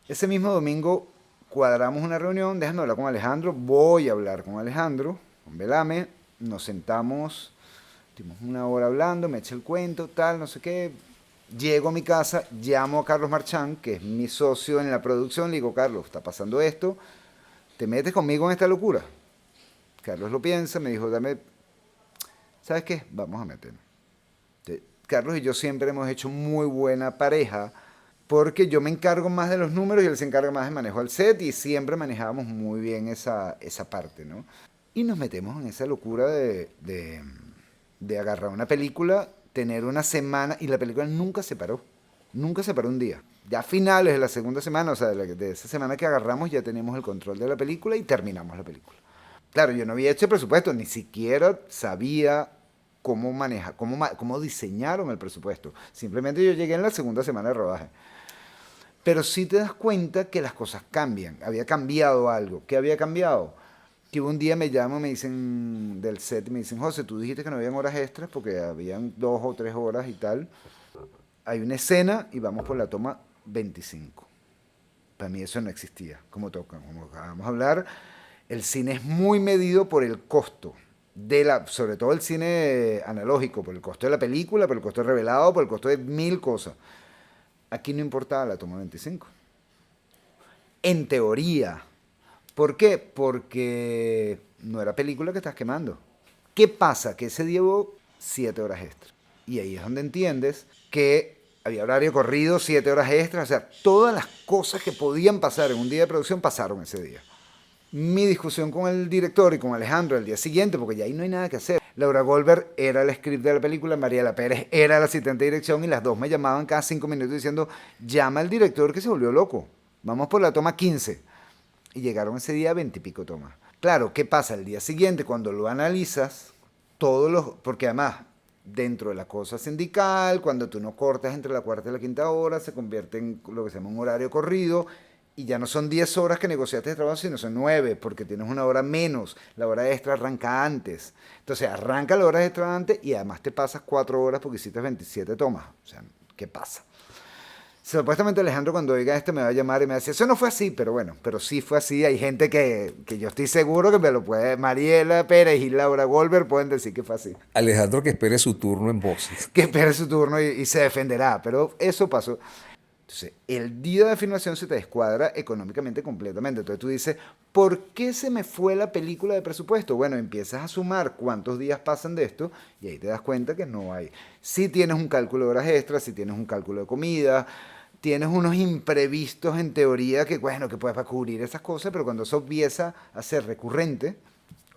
Ese mismo domingo cuadramos una reunión, déjame hablar con Alejandro, voy a hablar con Alejandro, con Belame, nos sentamos, estuvimos una hora hablando, me eché el cuento, tal, no sé qué. Llego a mi casa, llamo a Carlos Marchán, que es mi socio en la producción, le digo, Carlos, está pasando esto, ¿te metes conmigo en esta locura? Carlos lo piensa, me dijo, ¿sabes qué? Vamos a meternos. Carlos y yo siempre hemos hecho muy buena pareja, porque yo me encargo más de los números y él se encarga más de manejo al set y siempre manejábamos muy bien esa parte, ¿no? Y nos metemos en esa locura de agarrar una película, tener una semana, y la película nunca se paró un día. Ya a finales de la segunda semana, o sea, de esa semana que agarramos, ya teníamos el control de la película y terminamos la película. Claro, yo no había hecho el presupuesto, ni siquiera sabía cómo manejar, cómo diseñaron el presupuesto. Simplemente yo llegué en la segunda semana de rodaje. Pero sí te das cuenta que las cosas cambian. Había cambiado algo. ¿Qué había cambiado? Que un día me llaman, me dicen del set, me dicen, José, tú dijiste que no habían horas extras porque habían 2 o 3 horas y tal. Hay una escena y vamos por la toma 25. Para mí eso no existía. Como acabamos de hablar, el cine es muy medido por el costo sobre todo el cine analógico, por el costo de la película, por el costo de revelado, por el costo de mil cosas. Aquí no importaba la toma 25. En teoría. ¿Por qué? Porque no era película que estás quemando. ¿Qué pasa? Que ese día hubo 7 horas extras. Y ahí es donde entiendes que había horario corrido, 7 horas extras. O sea, todas las cosas que podían pasar en un día de producción pasaron ese día. Mi discusión con el director y con Alejandro el día siguiente, porque ya ahí no hay nada que hacer. Laura Goldberg era el script de la película, Mariela Pérez era la asistente de dirección y las dos me llamaban cada 5 minutos diciendo, llama al director que se volvió loco. Vamos por la toma 15. Y llegaron ese día 20 y pico tomas. Claro, ¿qué pasa? El día siguiente, cuando lo analizas, porque además, dentro de la cosa sindical, cuando tú no cortas entre la cuarta y la quinta hora, se convierte en lo que se llama un horario corrido, y ya no son 10 horas que negociaste de trabajo, sino son 9, porque tienes una hora menos. La hora extra arranca antes. Entonces, arranca la hora extra antes y además te pasas 4 horas porque hiciste 27 tomas. O sea, ¿qué pasa? Supuestamente Alejandro cuando oiga esto me va a llamar y me va a decir, eso no fue así, pero bueno, pero sí fue así. Hay gente que yo estoy seguro que me lo puede, Mariela Pérez y Laura Goldberg pueden decir que fue así. Alejandro que espere su turno en Voces. Que espere su turno y se defenderá, pero eso pasó. Entonces, el día de filmación se te descuadra económicamente completamente. Entonces tú dices, ¿por qué se me fue la película de presupuesto? Bueno, empiezas a sumar cuántos días pasan de esto y ahí te das cuenta que no hay. Si tienes un cálculo de horas extras, si tienes un cálculo de comida, tienes unos imprevistos en teoría que, bueno, que puedes para cubrir esas cosas, pero cuando eso empieza a ser recurrente,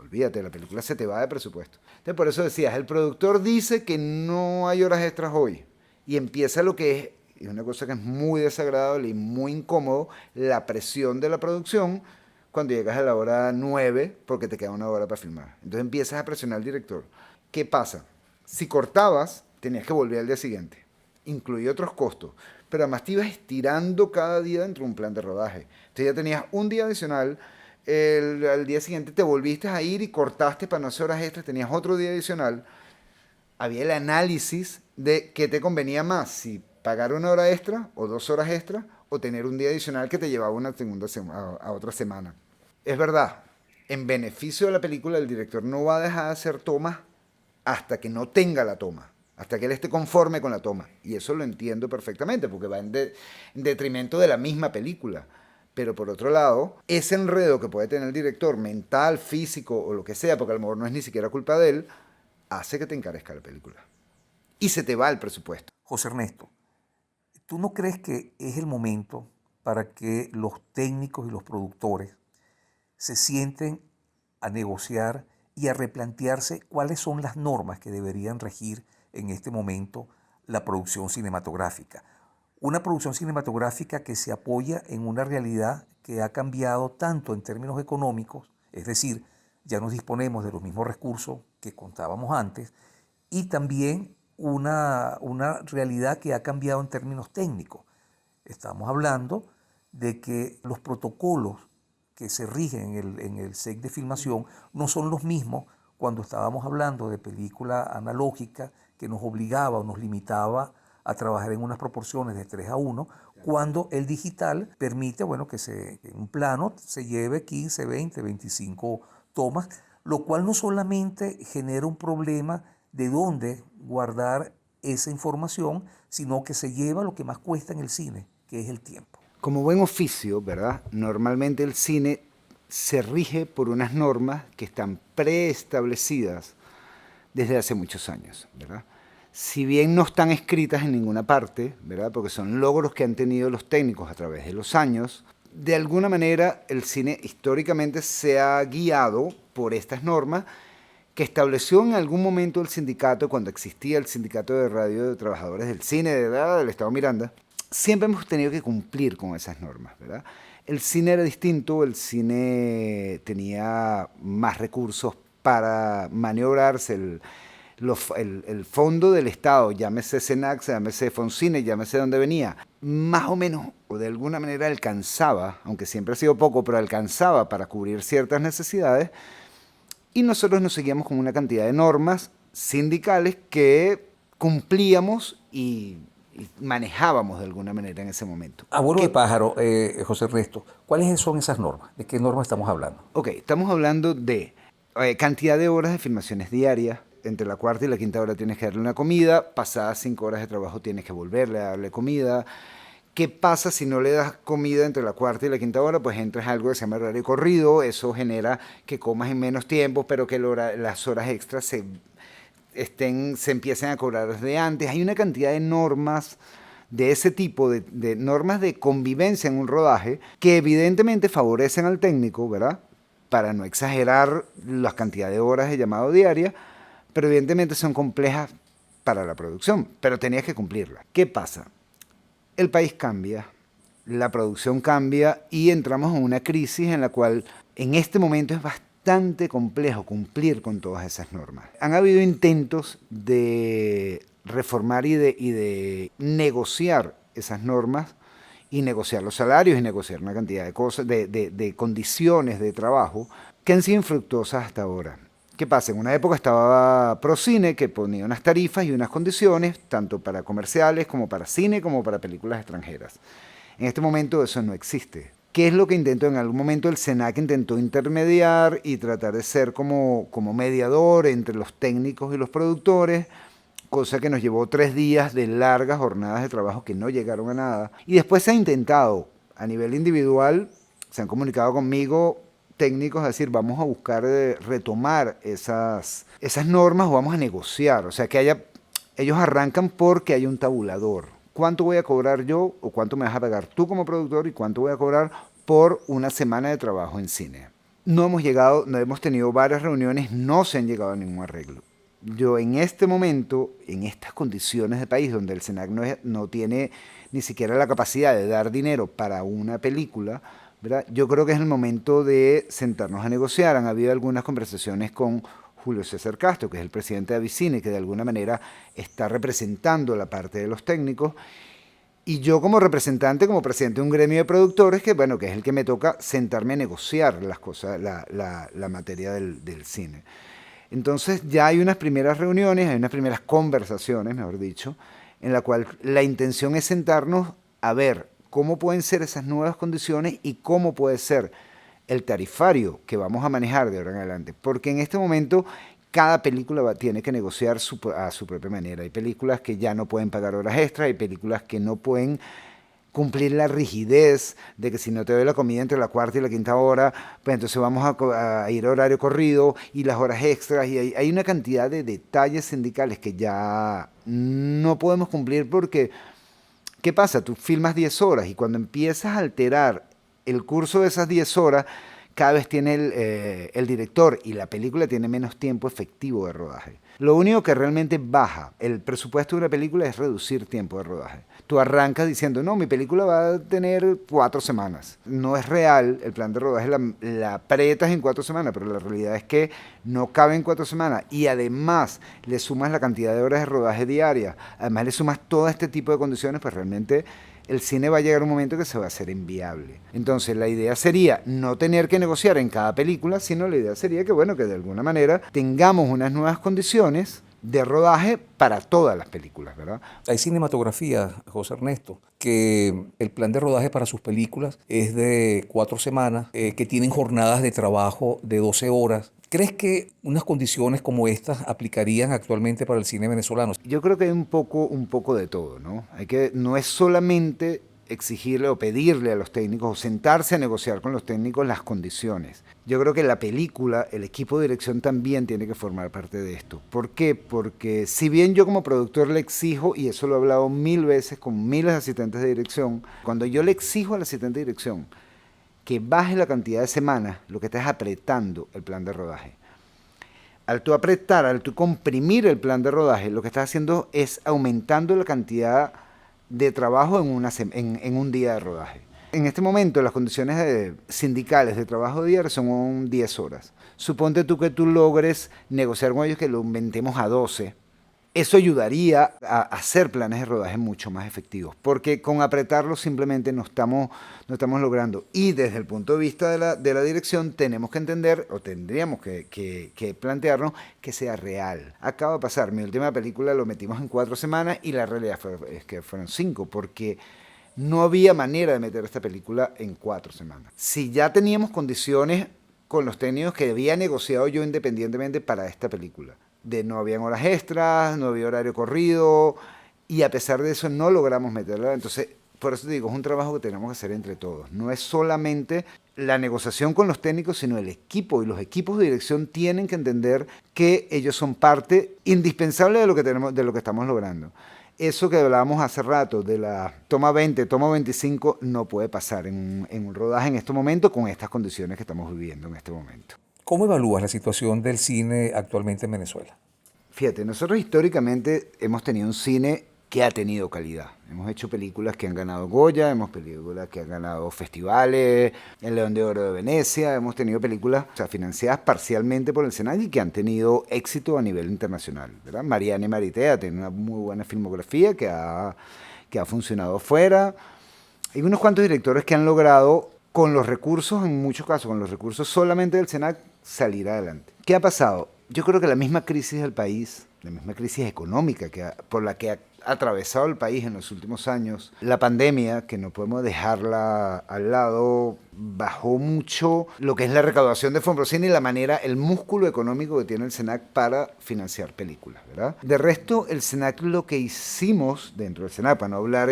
olvídate, la película se te va de presupuesto. Entonces, por eso decías, el productor dice que no hay horas extras hoy y empieza lo que es una cosa que es muy desagradable y muy incómodo, la presión de la producción cuando llegas a la hora 9 porque te queda una hora para filmar. Entonces empiezas a presionar al director. ¿Qué pasa? Si cortabas, tenías que volver al día siguiente. Incluía otros costos. Pero además te ibas estirando cada día dentro de un plan de rodaje. Entonces ya tenías un día adicional, al día siguiente te volviste a ir y cortaste para no hacer horas extras, tenías otro día adicional. Había el análisis de qué te convenía más, si pagar una hora extra o 2 horas extra o tener un día adicional que te llevaba una segunda a otra semana. Es verdad, en beneficio de la película el director no va a dejar de hacer tomas hasta que no tenga la toma, hasta que él esté conforme con la toma. Y eso lo entiendo perfectamente porque va en detrimento de la misma película. Pero por otro lado, ese enredo que puede tener el director, mental, físico o lo que sea, porque a lo mejor no es ni siquiera culpa de él, hace que te encarezca la película. Y se te va el presupuesto. José Ernesto, ¿tú no crees que es el momento para que los técnicos y los productores se sienten a negociar y a replantearse cuáles son las normas que deberían regir en este momento la producción cinematográfica? Una producción cinematográfica que se apoya en una realidad que ha cambiado tanto en términos económicos, es decir, ya no disponemos de los mismos recursos que contábamos antes, y también una realidad que ha cambiado en términos técnicos. Estamos hablando de que los protocolos que se rigen en el set de filmación no son los mismos cuando estábamos hablando de película analógica que nos obligaba o nos limitaba a trabajar en unas proporciones de 3:1, cuando el digital permite, bueno, que en un plano se lleve 15, 20, 25 tomas, lo cual no solamente genera un problema de dónde guardar esa información, sino que se lleva lo que más cuesta en el cine, que es el tiempo. Como buen oficio, ¿verdad? Normalmente el cine se rige por unas normas que están preestablecidas desde hace muchos años, ¿verdad? Si bien no están escritas en ninguna parte, ¿verdad? Porque son logros que han tenido los técnicos a través de los años, de alguna manera el cine históricamente se ha guiado por estas normas que estableció en algún momento el sindicato, cuando existía el sindicato de radio de trabajadores del cine del Estado Miranda. Siempre hemos tenido que cumplir con esas normas, ¿verdad? El cine era distinto, el cine tenía más recursos para maniobrarse, el fondo del Estado, llámese Cenax, llámese Foncine, llámese donde venía, más o menos o de alguna manera alcanzaba, aunque siempre ha sido poco, pero alcanzaba para cubrir ciertas necesidades, y nosotros nos seguíamos con una cantidad de normas sindicales que cumplíamos y manejábamos de alguna manera en ese momento. Abuelo de pájaro, José Ernesto, ¿cuáles son esas normas? ¿De qué normas estamos hablando? Ok, estamos hablando de cantidad de horas de filmaciones diarias. Entre la cuarta y la quinta hora tienes que darle una comida, pasadas 5 horas de trabajo tienes que volverle a darle comida. ¿Qué pasa si no le das comida entre la cuarta y la quinta hora? Pues entras a algo que se llama horario corrido, eso genera que comas en menos tiempo, pero que las horas extras se empiecen a cobrar desde antes. Hay una cantidad de normas de ese tipo, de normas de convivencia en un rodaje, que evidentemente favorecen al técnico, ¿verdad? Para no exagerar la cantidad de horas de llamado diaria, pero evidentemente son complejas para la producción, pero tenías que cumplirlas. ¿Qué pasa? El país cambia, la producción cambia y entramos en una crisis en la cual en este momento es bastante complejo cumplir con todas esas normas. Han habido intentos de reformar y de negociar esas normas y negociar los salarios y negociar una cantidad de cosas, de condiciones de trabajo que han sido infructuosas hasta ahora. ¿Qué pasa? En una época estaba Procine, que ponía unas tarifas y unas condiciones, tanto para comerciales como para cine, como para películas extranjeras. En este momento eso no existe. ¿Qué es lo que intentó? En algún momento el SENAC intentó intermediar y tratar de ser como mediador entre los técnicos y los productores, cosa que nos llevó 3 días de largas jornadas de trabajo que no llegaron a nada. Y después se ha intentado, a nivel individual, se han comunicado conmigo técnicos, a decir, vamos a buscar retomar esas normas o vamos a negociar. O sea, ellos arrancan porque hay un tabulador. ¿Cuánto voy a cobrar yo o cuánto me vas a pagar tú como productor y cuánto voy a cobrar por una semana de trabajo en cine? No hemos tenido varias reuniones, no se han llegado a ningún arreglo. Yo en este momento, en estas condiciones de país donde el SENAC no tiene ni siquiera la capacidad de dar dinero para una película, ¿verdad? Yo creo que es el momento de sentarnos a negociar. Han habido algunas conversaciones con Julio César Castro, que es el presidente de Avicine, que de alguna manera está representando la parte de los técnicos, y yo como representante, como presidente de un gremio de productores, que es el que me toca sentarme a negociar las cosas, la materia del cine. Entonces ya hay unas primeras reuniones, hay unas primeras conversaciones, mejor dicho, en la cual la intención es sentarnos a ver cómo pueden ser esas nuevas condiciones y cómo puede ser el tarifario que vamos a manejar de ahora en adelante. Porque en este momento cada película tiene que negociar a su propia manera. Hay películas que ya no pueden pagar horas extras, hay películas que no pueden cumplir la rigidez de que si no te doy la comida entre la cuarta y la quinta hora, pues entonces vamos a ir a horario corrido y las horas extras. Y hay una cantidad de detalles sindicales que ya no podemos cumplir porque, ¿qué pasa? Tú filmas 10 horas y cuando empiezas a alterar el curso de esas 10 horas, cada vez tiene el director y la película tiene menos tiempo efectivo de rodaje. Lo único que realmente baja el presupuesto de una película es reducir tiempo de rodaje. Tú arrancas diciendo, no, mi película va a tener 4 semanas. No es real, el plan de rodaje la aprietas en 4 semanas, pero la realidad es que no cabe en 4 semanas. Y además le sumas la cantidad de horas de rodaje diaria, además le sumas todo este tipo de condiciones, pues realmente el cine va a llegar a un momento que se va a hacer inviable. Entonces la idea sería no tener que negociar en cada película, sino la idea sería que, que de alguna manera tengamos unas nuevas condiciones de rodaje para todas las películas, ¿verdad? Hay cinematografía, José Ernesto, que el plan de rodaje para sus películas es de 4 semanas, que tienen jornadas de trabajo de 12 horas. ¿Crees que unas condiciones como estas aplicarían actualmente para el cine venezolano? Yo creo que hay un poco de todo, ¿no? No es solamente exigirle o pedirle a los técnicos o sentarse a negociar con los técnicos las condiciones. Yo creo que la película, el equipo de dirección también tiene que formar parte de esto. ¿Por qué? Porque si bien yo como productor le exijo, y eso lo he hablado 1000 veces con miles de asistentes de dirección, cuando yo le exijo al asistente de dirección que baje la cantidad de semanas, lo que está es apretando el plan de rodaje. Al tú apretar, al tú comprimir el plan de rodaje, lo que estás haciendo es aumentando la cantidad de trabajo en un día de rodaje. En este momento las condiciones sindicales de trabajo diario son 10 horas. Suponte tú que tú logres negociar con ellos que lo aumentemos a 12 Eso ayudaría a hacer planes de rodaje mucho más efectivos, porque con apretarlo simplemente no estamos logrando. Y desde el punto de vista de la dirección tenemos que entender, o tendríamos que plantearnos que sea real. Acaba de pasar, mi última película lo metimos en 4 semanas y la realidad es que fueron 5, porque no había manera de meter esta película en 4 semanas. Si ya teníamos condiciones con los técnicos que había negociado yo independientemente para esta película, de no habían horas extras, no había horario corrido, y a pesar de eso no logramos meterla. Entonces, por eso te digo, es un trabajo que tenemos que hacer entre todos. No es solamente la negociación con los técnicos, sino el equipo, y los equipos de dirección tienen que entender que ellos son parte indispensable de lo que tenemos, de lo que estamos logrando. Eso que hablábamos hace rato de la toma 20, toma 25, no puede pasar en un rodaje en este momento con estas condiciones que estamos viviendo en este momento. ¿Cómo evalúas la situación del cine actualmente en Venezuela? Fíjate, nosotros históricamente hemos tenido un cine que ha tenido calidad. Hemos hecho películas que han ganado Goya, hemos películas que han ganado festivales, el León de Oro de Venecia, hemos tenido películas, o sea, financiadas parcialmente por el SENAC y que han tenido éxito a nivel internacional, ¿verdad? Mariana y Maritea tienen una muy buena filmografía que ha funcionado afuera. Hay unos cuantos directores que han logrado, con los recursos, en muchos casos, con los recursos solamente del SENAC, salir adelante. ¿Qué ha pasado? Yo creo que la misma crisis del país, la misma crisis económica por la que ha atravesado el país en los últimos años, la pandemia, que no podemos dejarla al lado, bajó mucho lo que es la recaudación de Fonprocine y la manera, el músculo económico que tiene el SENAC para financiar películas, ¿verdad? De resto, el SENAC, lo que hicimos dentro del SENAC, para no hablar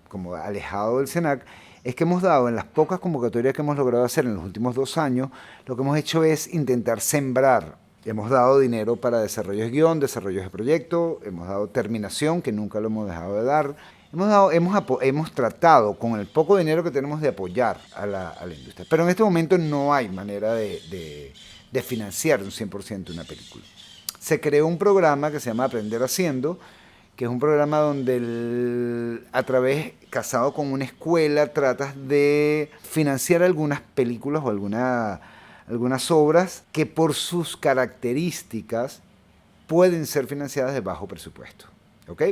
como alejado del SENAC, es que hemos dado, en las pocas convocatorias que hemos logrado hacer en los últimos 2 años, lo que hemos hecho es intentar sembrar. Hemos dado dinero para desarrollos de guión, desarrollos de proyecto, hemos dado terminación, que nunca lo hemos dejado de dar. Hemos tratado, con el poco dinero que tenemos, de apoyar a la industria. Pero en este momento no hay manera de financiar un 100% una película. Se creó un programa que se llama Aprender Haciendo, que es un programa donde casado con una escuela, tratas de financiar algunas películas o algunas obras que por sus características pueden ser financiadas de bajo presupuesto, ¿ok?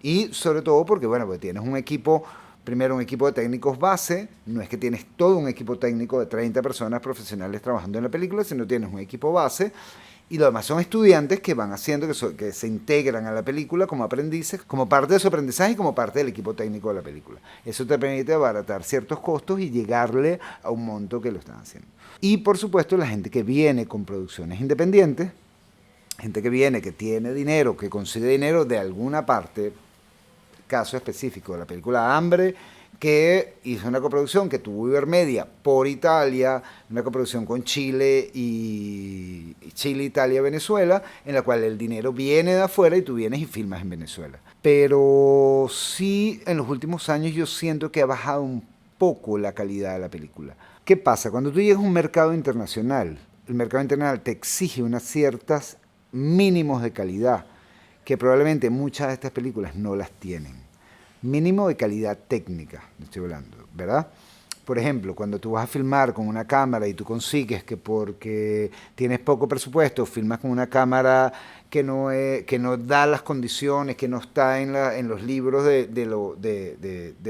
Y sobre todo porque, bueno, pues tienes un equipo, primero un equipo de técnicos base, no es que tienes todo un equipo técnico de 30 personas profesionales trabajando en la película, sino tienes un equipo base, y lo demás son estudiantes que van haciendo, que se integran a la película como aprendices, como parte de su aprendizaje y como parte del equipo técnico de la película. Eso te permite abaratar ciertos costos y llegarle a un monto que lo están haciendo. Y por supuesto la gente que viene con producciones independientes, gente que viene, que tiene dinero, que consigue dinero de alguna parte, caso específico de la película Hambre, que hizo una coproducción que tuvo Ibermedia por Italia, una coproducción con Chile, Italia, Venezuela, en la cual el dinero viene de afuera y tú vienes y filmas en Venezuela. Pero sí, en los últimos años yo siento que ha bajado un poco la calidad de la película. ¿Qué pasa? Cuando tú llegas a un mercado internacional, el mercado internacional te exige unas ciertas mínimos de calidad que probablemente muchas de estas películas no las tienen. Mínimo de calidad técnica, estoy hablando, ¿verdad? Por ejemplo, cuando tú vas a filmar con una cámara y tú consigues que porque tienes poco presupuesto, filmas con una cámara que no da las condiciones, que no está en los libros de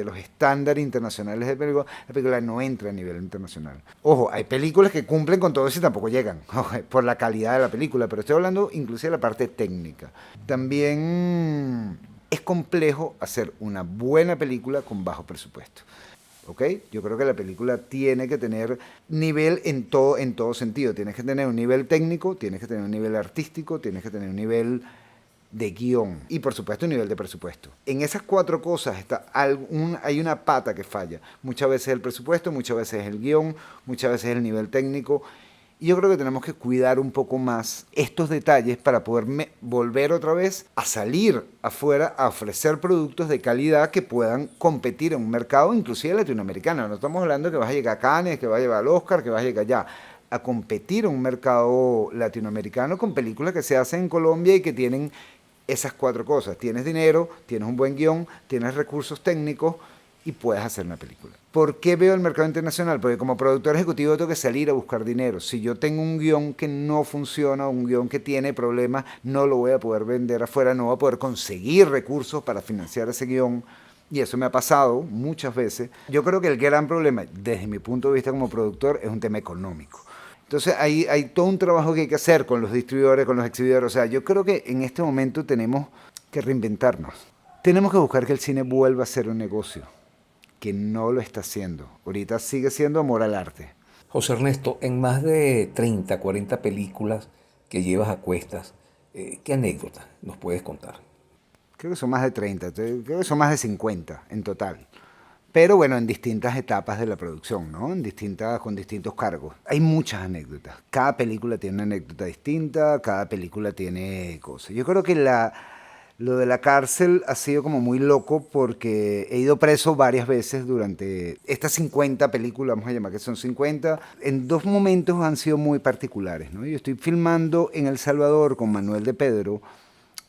los estándares internacionales de película, la película no entra a nivel internacional. Ojo, hay películas que cumplen con todo eso y tampoco llegan, por la calidad de la película, pero estoy hablando inclusive de la parte técnica. También es complejo hacer una buena película con bajo presupuesto. ¿Ok? Yo creo que la película tiene que tener nivel en todo sentido. Tienes que tener un nivel técnico, tienes que tener un nivel artístico, tienes que tener un nivel de guión y por supuesto un nivel de presupuesto. En esas 4 cosas hay una pata que falla. Muchas veces el presupuesto, muchas veces el guión, muchas veces el nivel técnico. Y yo creo que tenemos que cuidar un poco más estos detalles para poder volver otra vez a salir afuera a ofrecer productos de calidad que puedan competir en un mercado inclusive latinoamericano. No estamos hablando de que vas a llegar a Cannes, que vas a llevar al Oscar, que vas a llegar allá. A competir en un mercado latinoamericano con películas que se hacen en Colombia y que tienen esas 4 cosas. Tienes dinero, tienes un buen guión, tienes recursos técnicos y puedes hacer una película. ¿Por qué veo el mercado internacional? Porque como productor ejecutivo tengo que salir a buscar dinero. Si yo tengo un guión que no funciona, un guión que tiene problemas, no lo voy a poder vender afuera, no voy a poder conseguir recursos para financiar ese guión. Y eso me ha pasado muchas veces. Yo creo que el gran problema, desde mi punto de vista como productor, es un tema económico. Entonces hay todo un trabajo que hay que hacer con los distribuidores, con los exhibidores. O sea, yo creo que en este momento tenemos que reinventarnos. Tenemos que buscar que el cine vuelva a ser un negocio, que no lo está haciendo. Ahorita sigue siendo amor al arte. José Ernesto, en más de 30, 40 películas que llevas a cuestas, ¿qué anécdotas nos puedes contar? Creo que son más de 30, creo que son más de 50 en total. Pero bueno, en distintas etapas de la producción, ¿no? Con distintos cargos. Hay muchas anécdotas. Cada película tiene una anécdota distinta, cada película tiene cosas. Yo creo que lo de la cárcel ha sido como muy loco porque he ido preso varias veces durante estas 50 películas, vamos a llamar que son 50. En dos momentos han sido muy particulares, ¿no? Yo estoy filmando en El Salvador con Manuel de Pedro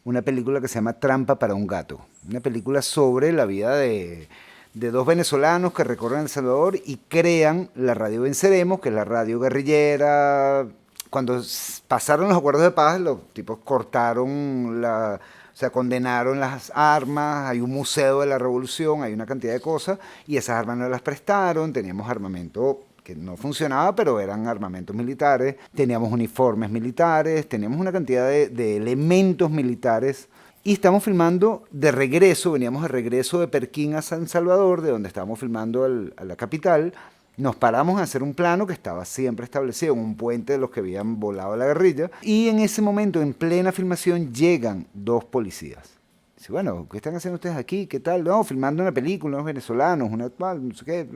una película que se llama Trampa para un gato. Una película sobre la vida de dos venezolanos que recorren El Salvador y crean la Radio Venceremos, que es la radio guerrillera. Cuando pasaron los acuerdos de paz, los tipos cortaron o sea, condenaron las armas, hay un museo de la revolución, hay una cantidad de cosas, y esas armas no las prestaron, teníamos armamento que no funcionaba, pero eran armamentos militares, teníamos uniformes militares, teníamos una cantidad de elementos militares, y estamos filmando de regreso, veníamos de regreso de Perquín a San Salvador, de donde estábamos filmando a la capital. Nos paramos a hacer un plano que estaba siempre establecido en un puente de los que habían volado la guerrilla, y en ese momento, en plena filmación, llegan dos policías. Dice, bueno, ¿qué están haciendo ustedes aquí? ¿Qué tal? No, filmando una película, unos venezolanos, una tal, no sé qué.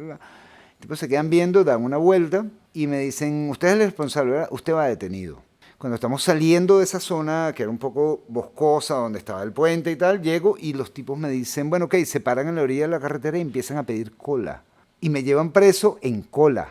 Tipo, se quedan viendo, dan una vuelta y me dicen, usted es el responsable, ¿verdad? Usted va detenido. Cuando estamos saliendo de esa zona, que era un poco boscosa, donde estaba el puente y tal, llego y los tipos me dicen, bueno, ok, se paran en la orilla de la carretera y empiezan a pedir cola. Y me llevan preso en cola.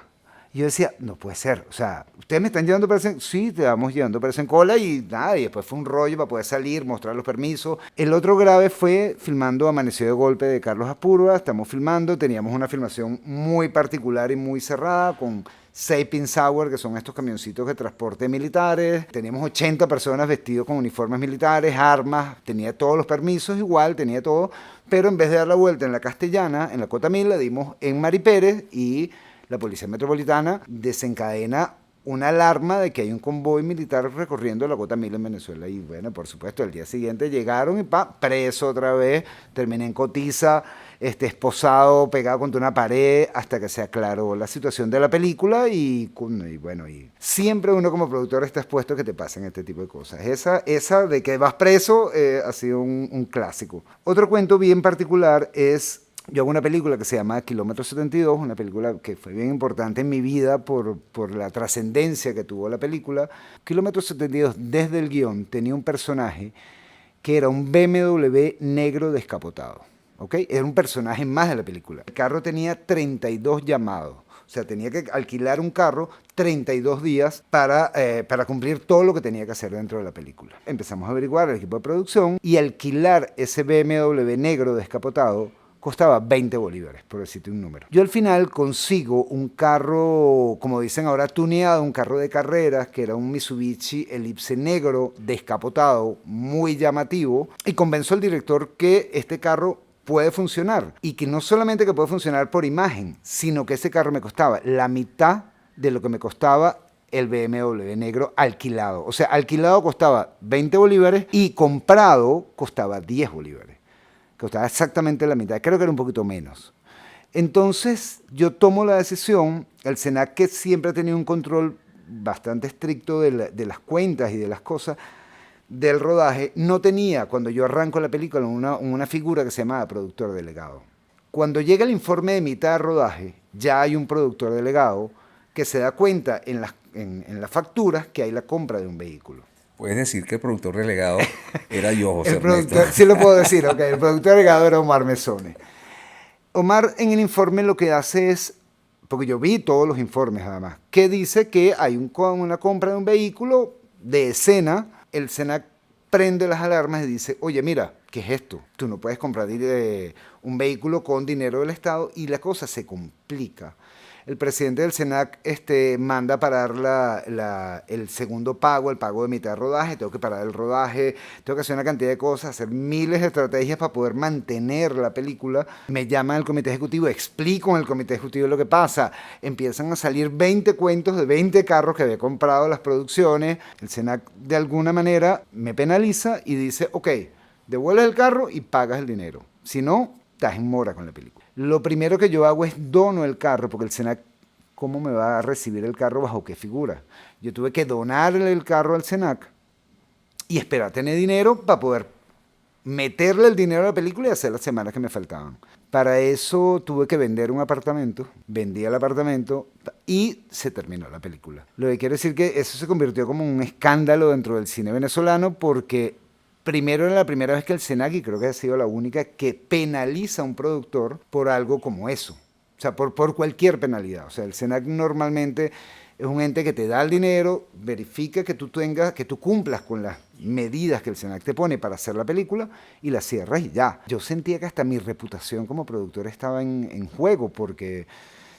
Y yo decía, no puede ser, o sea, ¿ustedes me están llevando preso? Sí, te vamos llevando preso en cola y nada, y después fue un rollo para poder salir, mostrar los permisos. El otro grave fue filmando Amaneció de Golpe de Carlos Apurba, estamos filmando, teníamos una filmación muy particular y muy cerrada con 6 Pin Sauer, que son estos camioncitos de transporte militares. Teníamos 80 personas vestidos con uniformes militares, armas, tenía todos los permisos igual, tenía todo, pero en vez de dar la vuelta en la Castellana, en la Cota Mil, la dimos en Mari Pérez y la Policía Metropolitana desencadena una alarma de que hay un convoy militar recorriendo la Cota Mil en Venezuela. Y bueno, por supuesto, el día siguiente llegaron y preso otra vez, terminé en Cotiza, esposado, pegado contra una pared, hasta que se aclaró la situación de la película y bueno, y siempre uno como productor está expuesto a que te pasen este tipo de cosas. Esa de que vas preso ha sido un clásico. Otro cuento bien particular es, yo hago una película que se llama Kilómetro 72, una película que fue bien importante en mi vida por la trascendencia que tuvo la película. Kilómetro 72, desde el guión, tenía un personaje que era un BMW negro descapotado. ¿Okay? Era un personaje más de la película. El carro tenía 32 llamados. O sea, tenía que alquilar un carro 32 días para cumplir todo lo que tenía que hacer dentro de la película. Empezamos a averiguar el equipo de producción y alquilar ese BMW negro descapotado costaba 20 bolívares, por decirte un número. Yo al final consigo un carro, como dicen ahora, tuneado, un carro de carreras, que era un Mitsubishi Eclipse negro descapotado, muy llamativo, y convenzo al director que este carro puede funcionar, y que no solamente que puede funcionar por imagen, sino que ese carro me costaba la mitad de lo que me costaba el BMW negro alquilado. O sea, alquilado costaba 20 bolívares y comprado costaba 10 bolívares. Costaba exactamente la mitad, creo que era un poquito menos. Entonces yo tomo la decisión, el SENAC, que siempre ha tenido un control bastante estricto de las cuentas y de las cosas del rodaje, no tenía, cuando yo arranco la película, una figura que se llamaba productor delegado. Cuando llega el informe de mitad de rodaje, ya hay un productor delegado que se da cuenta en las facturas que hay la compra de un vehículo. Puedes decir que el productor delegado era yo, José Ernesto. Ernesto. Sí lo puedo decir, ok. El productor delegado era Omar Mesone. Omar en el informe lo que hace es, porque yo vi todos los informes además, que dice que hay una compra de un vehículo de escena, el SENAC prende las alarmas y dice, oye, mira, ¿qué es esto? Tú no puedes comprar un vehículo con dinero del Estado, y la cosa se complica. El presidente del SENAC manda parar el segundo pago, el pago de mitad de rodaje. Tengo que parar el rodaje, tengo que hacer una cantidad de cosas, hacer miles de estrategias para poder mantener la película. Me llaman al comité ejecutivo, explico en el comité ejecutivo lo que pasa. Empiezan a salir 20 cuentos de 20 carros que había comprado las producciones. El SENAC de alguna manera me penaliza y dice, ok, devuelves el carro y pagas el dinero. Si no, estás en mora con la película. Lo primero que yo hago es dono el carro, porque el SENAC, ¿cómo me va a recibir el carro? ¿Bajo qué figura? Yo tuve que donarle el carro al SENAC y esperar a tener dinero para poder meterle el dinero a la película y hacer las semanas que me faltaban. Para eso tuve que vender un apartamento, vendí el apartamento y se terminó la película. Lo que quiero decir que eso se convirtió como un escándalo dentro del cine venezolano, porque primero era la primera vez que el SENAC, y creo que ha sido la única, que penaliza a un productor por algo como eso. O sea, por cualquier penalidad. O sea, el SENAC normalmente es un ente que te da el dinero, verifica que tú cumplas con las medidas que el SENAC te pone para hacer la película y la cierras y ya. Yo sentía que hasta mi reputación como productor estaba en juego, porque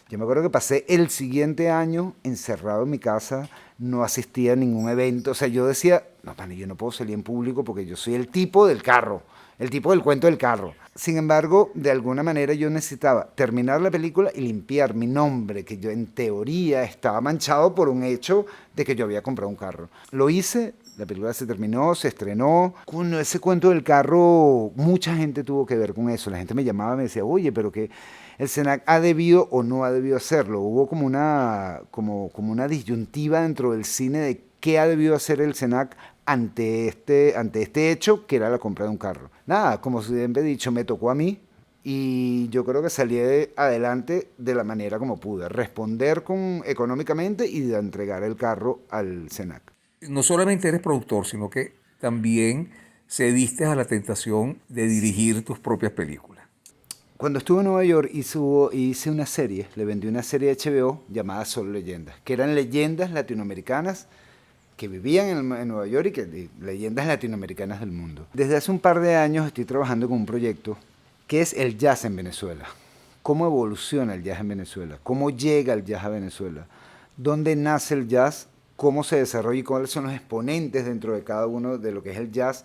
yo me acuerdo que pasé el siguiente año encerrado en mi casa, no asistía a ningún evento. O sea, yo decía, no, pana, yo no puedo salir en público porque yo soy el tipo del carro, el tipo del cuento del carro. Sin embargo, de alguna manera yo necesitaba terminar la película y limpiar mi nombre, que yo en teoría estaba manchado por un hecho de que yo había comprado un carro. Lo hice, la película se terminó, se estrenó. Con ese cuento del carro, mucha gente tuvo que ver con eso. La gente me llamaba y me decía, oye, pero que el SENAC ha debido o no ha debido hacerlo. Hubo como una disyuntiva dentro del cine de qué ha debido hacer el SENAC ante este hecho, que era la compra de un carro. Nada, como siempre he dicho, me tocó a mí y yo creo que salí adelante de la manera como pude, responder económicamente y de entregar el carro al SENAC. No solamente eres productor, sino que también cediste a la tentación de dirigir tus propias películas. Cuando estuve en Nueva York hice una serie, le vendí una serie de HBO llamada Solo Leyendas, que eran leyendas latinoamericanas que vivían en Nueva York y leyendas latinoamericanas del mundo. Desde hace un par de años estoy trabajando con un proyecto que es el jazz en Venezuela. ¿Cómo evoluciona el jazz en Venezuela? ¿Cómo llega el jazz a Venezuela? ¿Dónde nace el jazz? ¿Cómo se desarrolla y cuáles son los exponentes dentro de cada uno de lo que es el jazz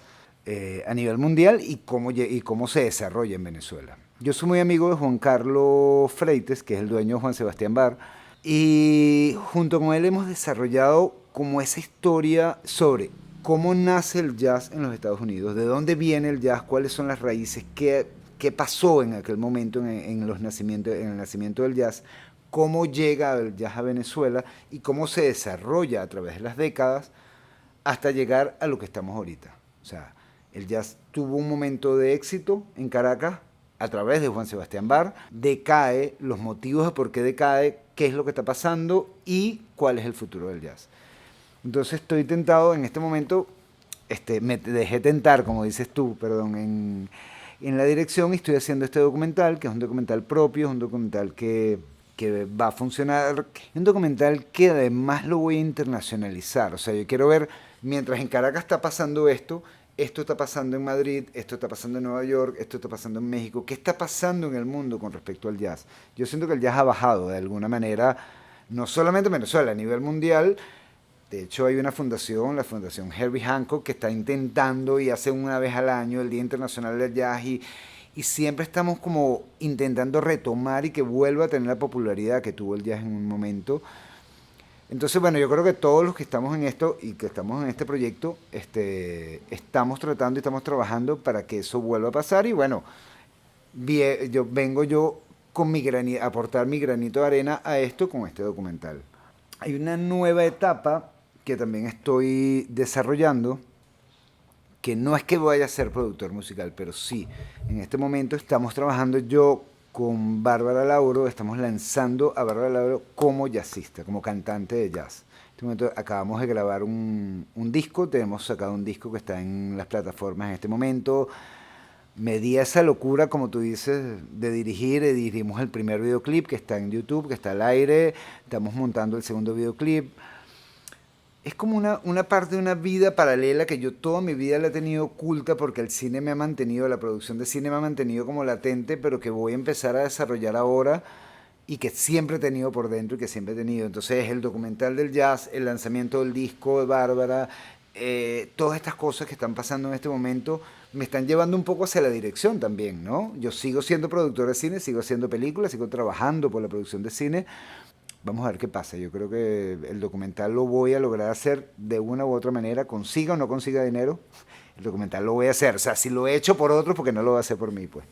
a nivel mundial y cómo se desarrolla en Venezuela? Yo soy muy amigo de Juan Carlos Freites, que es el dueño de Juan Sebastián Bar, y junto con él hemos desarrollado como esa historia sobre cómo nace el jazz en los Estados Unidos, de dónde viene el jazz, cuáles son las raíces, qué pasó en aquel momento en el nacimiento del jazz, cómo llega el jazz a Venezuela y cómo se desarrolla a través de las décadas hasta llegar a lo que estamos ahorita. O sea, el jazz tuvo un momento de éxito en Caracas a través de Juan Sebastián Bar, decae, los motivos de por qué decae, qué es lo que está pasando y cuál es el futuro del jazz. Entonces estoy tentado en este momento, me dejé tentar, como dices tú, perdón, en la dirección, y estoy haciendo este documental, que es un documental propio, es un documental que va a funcionar, es un documental que además lo voy a internacionalizar. O sea, yo quiero ver, mientras en Caracas está pasando esto está pasando en Madrid, esto está pasando en Nueva York, esto está pasando en México, ¿qué está pasando en el mundo con respecto al jazz? Yo siento que el jazz ha bajado de alguna manera, no solamente en Venezuela, a nivel mundial. De hecho, hay una fundación, la Fundación Herbie Hancock, que está intentando y hace una vez al año el Día Internacional del Jazz y siempre estamos como intentando retomar y que vuelva a tener la popularidad que tuvo el jazz en un momento. Entonces, bueno, yo creo que todos los que estamos en esto y que estamos en este proyecto, estamos tratando y estamos trabajando para que eso vuelva a pasar. Y bueno, yo con aportar mi granito de arena a esto con este documental. Hay una nueva etapa que también estoy desarrollando, que no es que vaya a ser productor musical, pero sí, en este momento estamos trabajando yo con Bárbara Lauro, estamos lanzando a Bárbara Lauro como jazzista, como cantante de jazz. En este momento acabamos de grabar un disco, tenemos sacado un disco que está en las plataformas en este momento. Me di esa locura, como tú dices, de dirigimos el primer videoclip que está en YouTube, que está al aire, estamos montando el segundo videoclip. es como una parte de una vida paralela que yo toda mi vida la he tenido oculta porque el cine me ha mantenido, la producción de cine me ha mantenido como latente, pero que voy a empezar a desarrollar ahora y que siempre he tenido por dentro y que siempre he tenido. Entonces el documental del jazz, el lanzamiento del disco de Bárbara, todas estas cosas que están pasando en este momento me están llevando un poco hacia la dirección también, ¿no? Yo sigo siendo productor de cine, sigo haciendo películas, sigo trabajando por la producción de cine. Vamos a ver qué pasa. Yo creo que el documental lo voy a lograr hacer de una u otra manera, consiga o no consiga dinero, el documental lo voy a hacer. O sea, si lo he hecho por otros, porque no lo voy a hacer por mí, pues.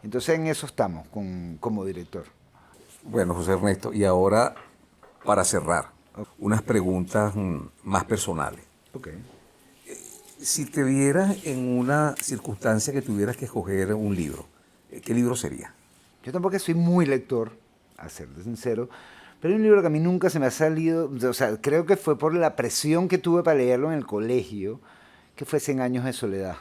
Entonces en eso estamos como director. Bueno, José Ernesto, y ahora para cerrar, unas preguntas más personales. Ok. Si te vieras en una circunstancia que tuvieras que escoger un libro, ¿qué libro sería? Yo tampoco soy muy lector, a serte sincero, pero hay un libro que a mí nunca se me ha salido, o sea, creo que fue por la presión que tuve para leerlo en el colegio, que fue Cien años de soledad.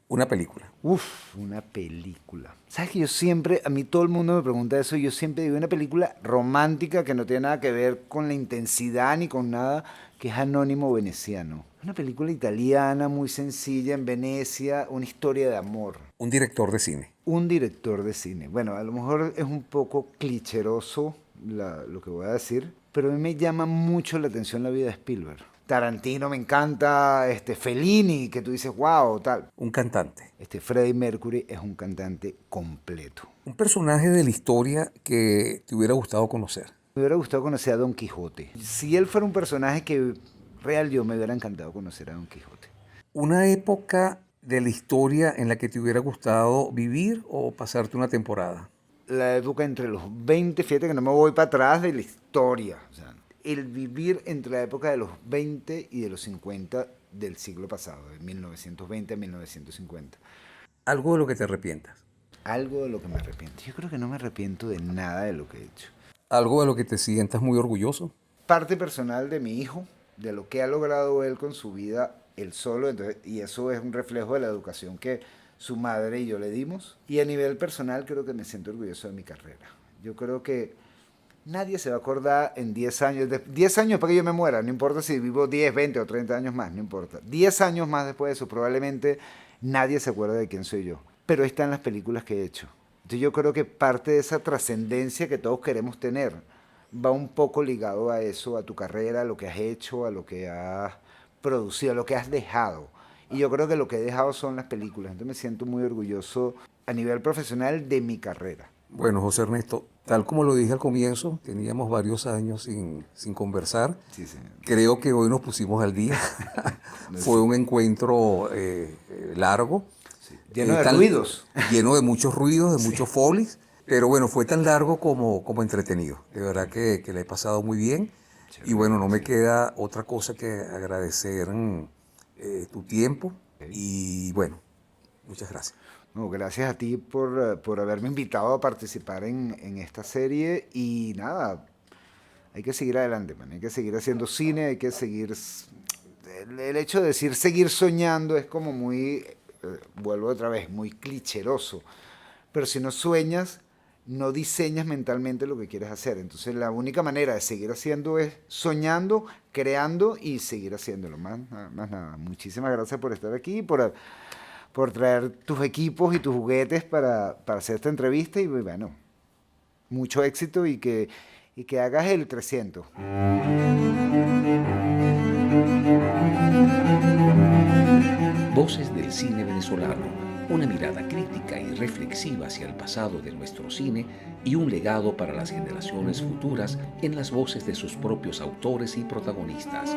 Una película. Uf, una película. ¿Sabes que yo siempre, a mí todo el mundo me pregunta eso, y yo siempre digo una película romántica que no tiene nada que ver con la intensidad ni con nada, que es Anónimo Veneciano. Una película italiana muy sencilla en Venecia, una historia de amor. Un director de cine. Un director de cine. Bueno, a lo mejor es un poco clicheroso lo que voy a decir, pero a mí me llama mucho la atención la vida de Spielberg. Tarantino me encanta, Fellini, que tú dices, wow, tal. Un cantante. Freddie Mercury es un cantante completo. Un personaje de la historia que te hubiera gustado conocer. Me hubiera gustado conocer a Don Quijote. Si él fuera un personaje que real, yo me hubiera encantado conocer a Don Quijote. Una época de la historia en la que te hubiera gustado vivir o pasarte una temporada. La época entre los 20, fíjate que no me voy para atrás de la historia. O sea, el vivir entre la época de los 20 y de los 50 del siglo pasado, de 1920 a 1950. Algo de lo que te arrepientas. Algo de lo que me arrepiento. Yo creo que no me arrepiento de nada de lo que he hecho. Algo de lo que te sientas muy orgulloso. Parte personal de mi hijo, de lo que ha logrado él con su vida, él solo, entonces, y eso es un reflejo de la educación que su madre y yo le dimos. Y a nivel personal creo que me siento orgulloso de mi carrera. Yo creo que nadie se va a acordar en 10 años, 10 años para que yo me muera, no importa si vivo 10, 20 o 30 años más, no importa. 10 años más después de eso, probablemente nadie se acuerda de quién soy yo. Pero ahí están las películas que he hecho. Entonces yo creo que parte de esa trascendencia que todos queremos tener va un poco ligado a eso, a tu carrera, a lo que has hecho, a lo que has producido, a lo que has dejado. Y yo creo que lo que he dejado son las películas. Entonces me siento muy orgulloso a nivel profesional de mi carrera. Bueno, José Ernesto, tal como lo dije al comienzo, teníamos varios años sin conversar. Sí, señor. Creo que hoy nos pusimos al día. Fue un encuentro largo. Sí. Lleno de ruidos. Lleno de muchos ruidos, de muchos folies. Pero bueno, fue tan largo como entretenido. De verdad que le he pasado muy bien. Y bueno, no me queda otra cosa que agradecer tu tiempo. Y bueno, muchas gracias. No, gracias a ti por haberme invitado a participar en esta serie. Y nada, hay que seguir adelante, man. Hay que seguir haciendo cine, hay que seguir... El hecho de decir seguir soñando es como muy, vuelvo otra vez, muy clicheroso. Pero si no sueñas, no diseñas mentalmente lo que quieres hacer. Entonces la única manera de seguir haciendo es soñando, creando y seguir haciéndolo. Más nada. Muchísimas gracias por estar aquí, por traer tus equipos y tus juguetes para hacer esta entrevista. Y bueno, mucho éxito y que hagas el 300. Voces del cine venezolano. Una mirada crítica y reflexiva hacia el pasado de nuestro cine y un legado para las generaciones futuras en las voces de sus propios autores y protagonistas.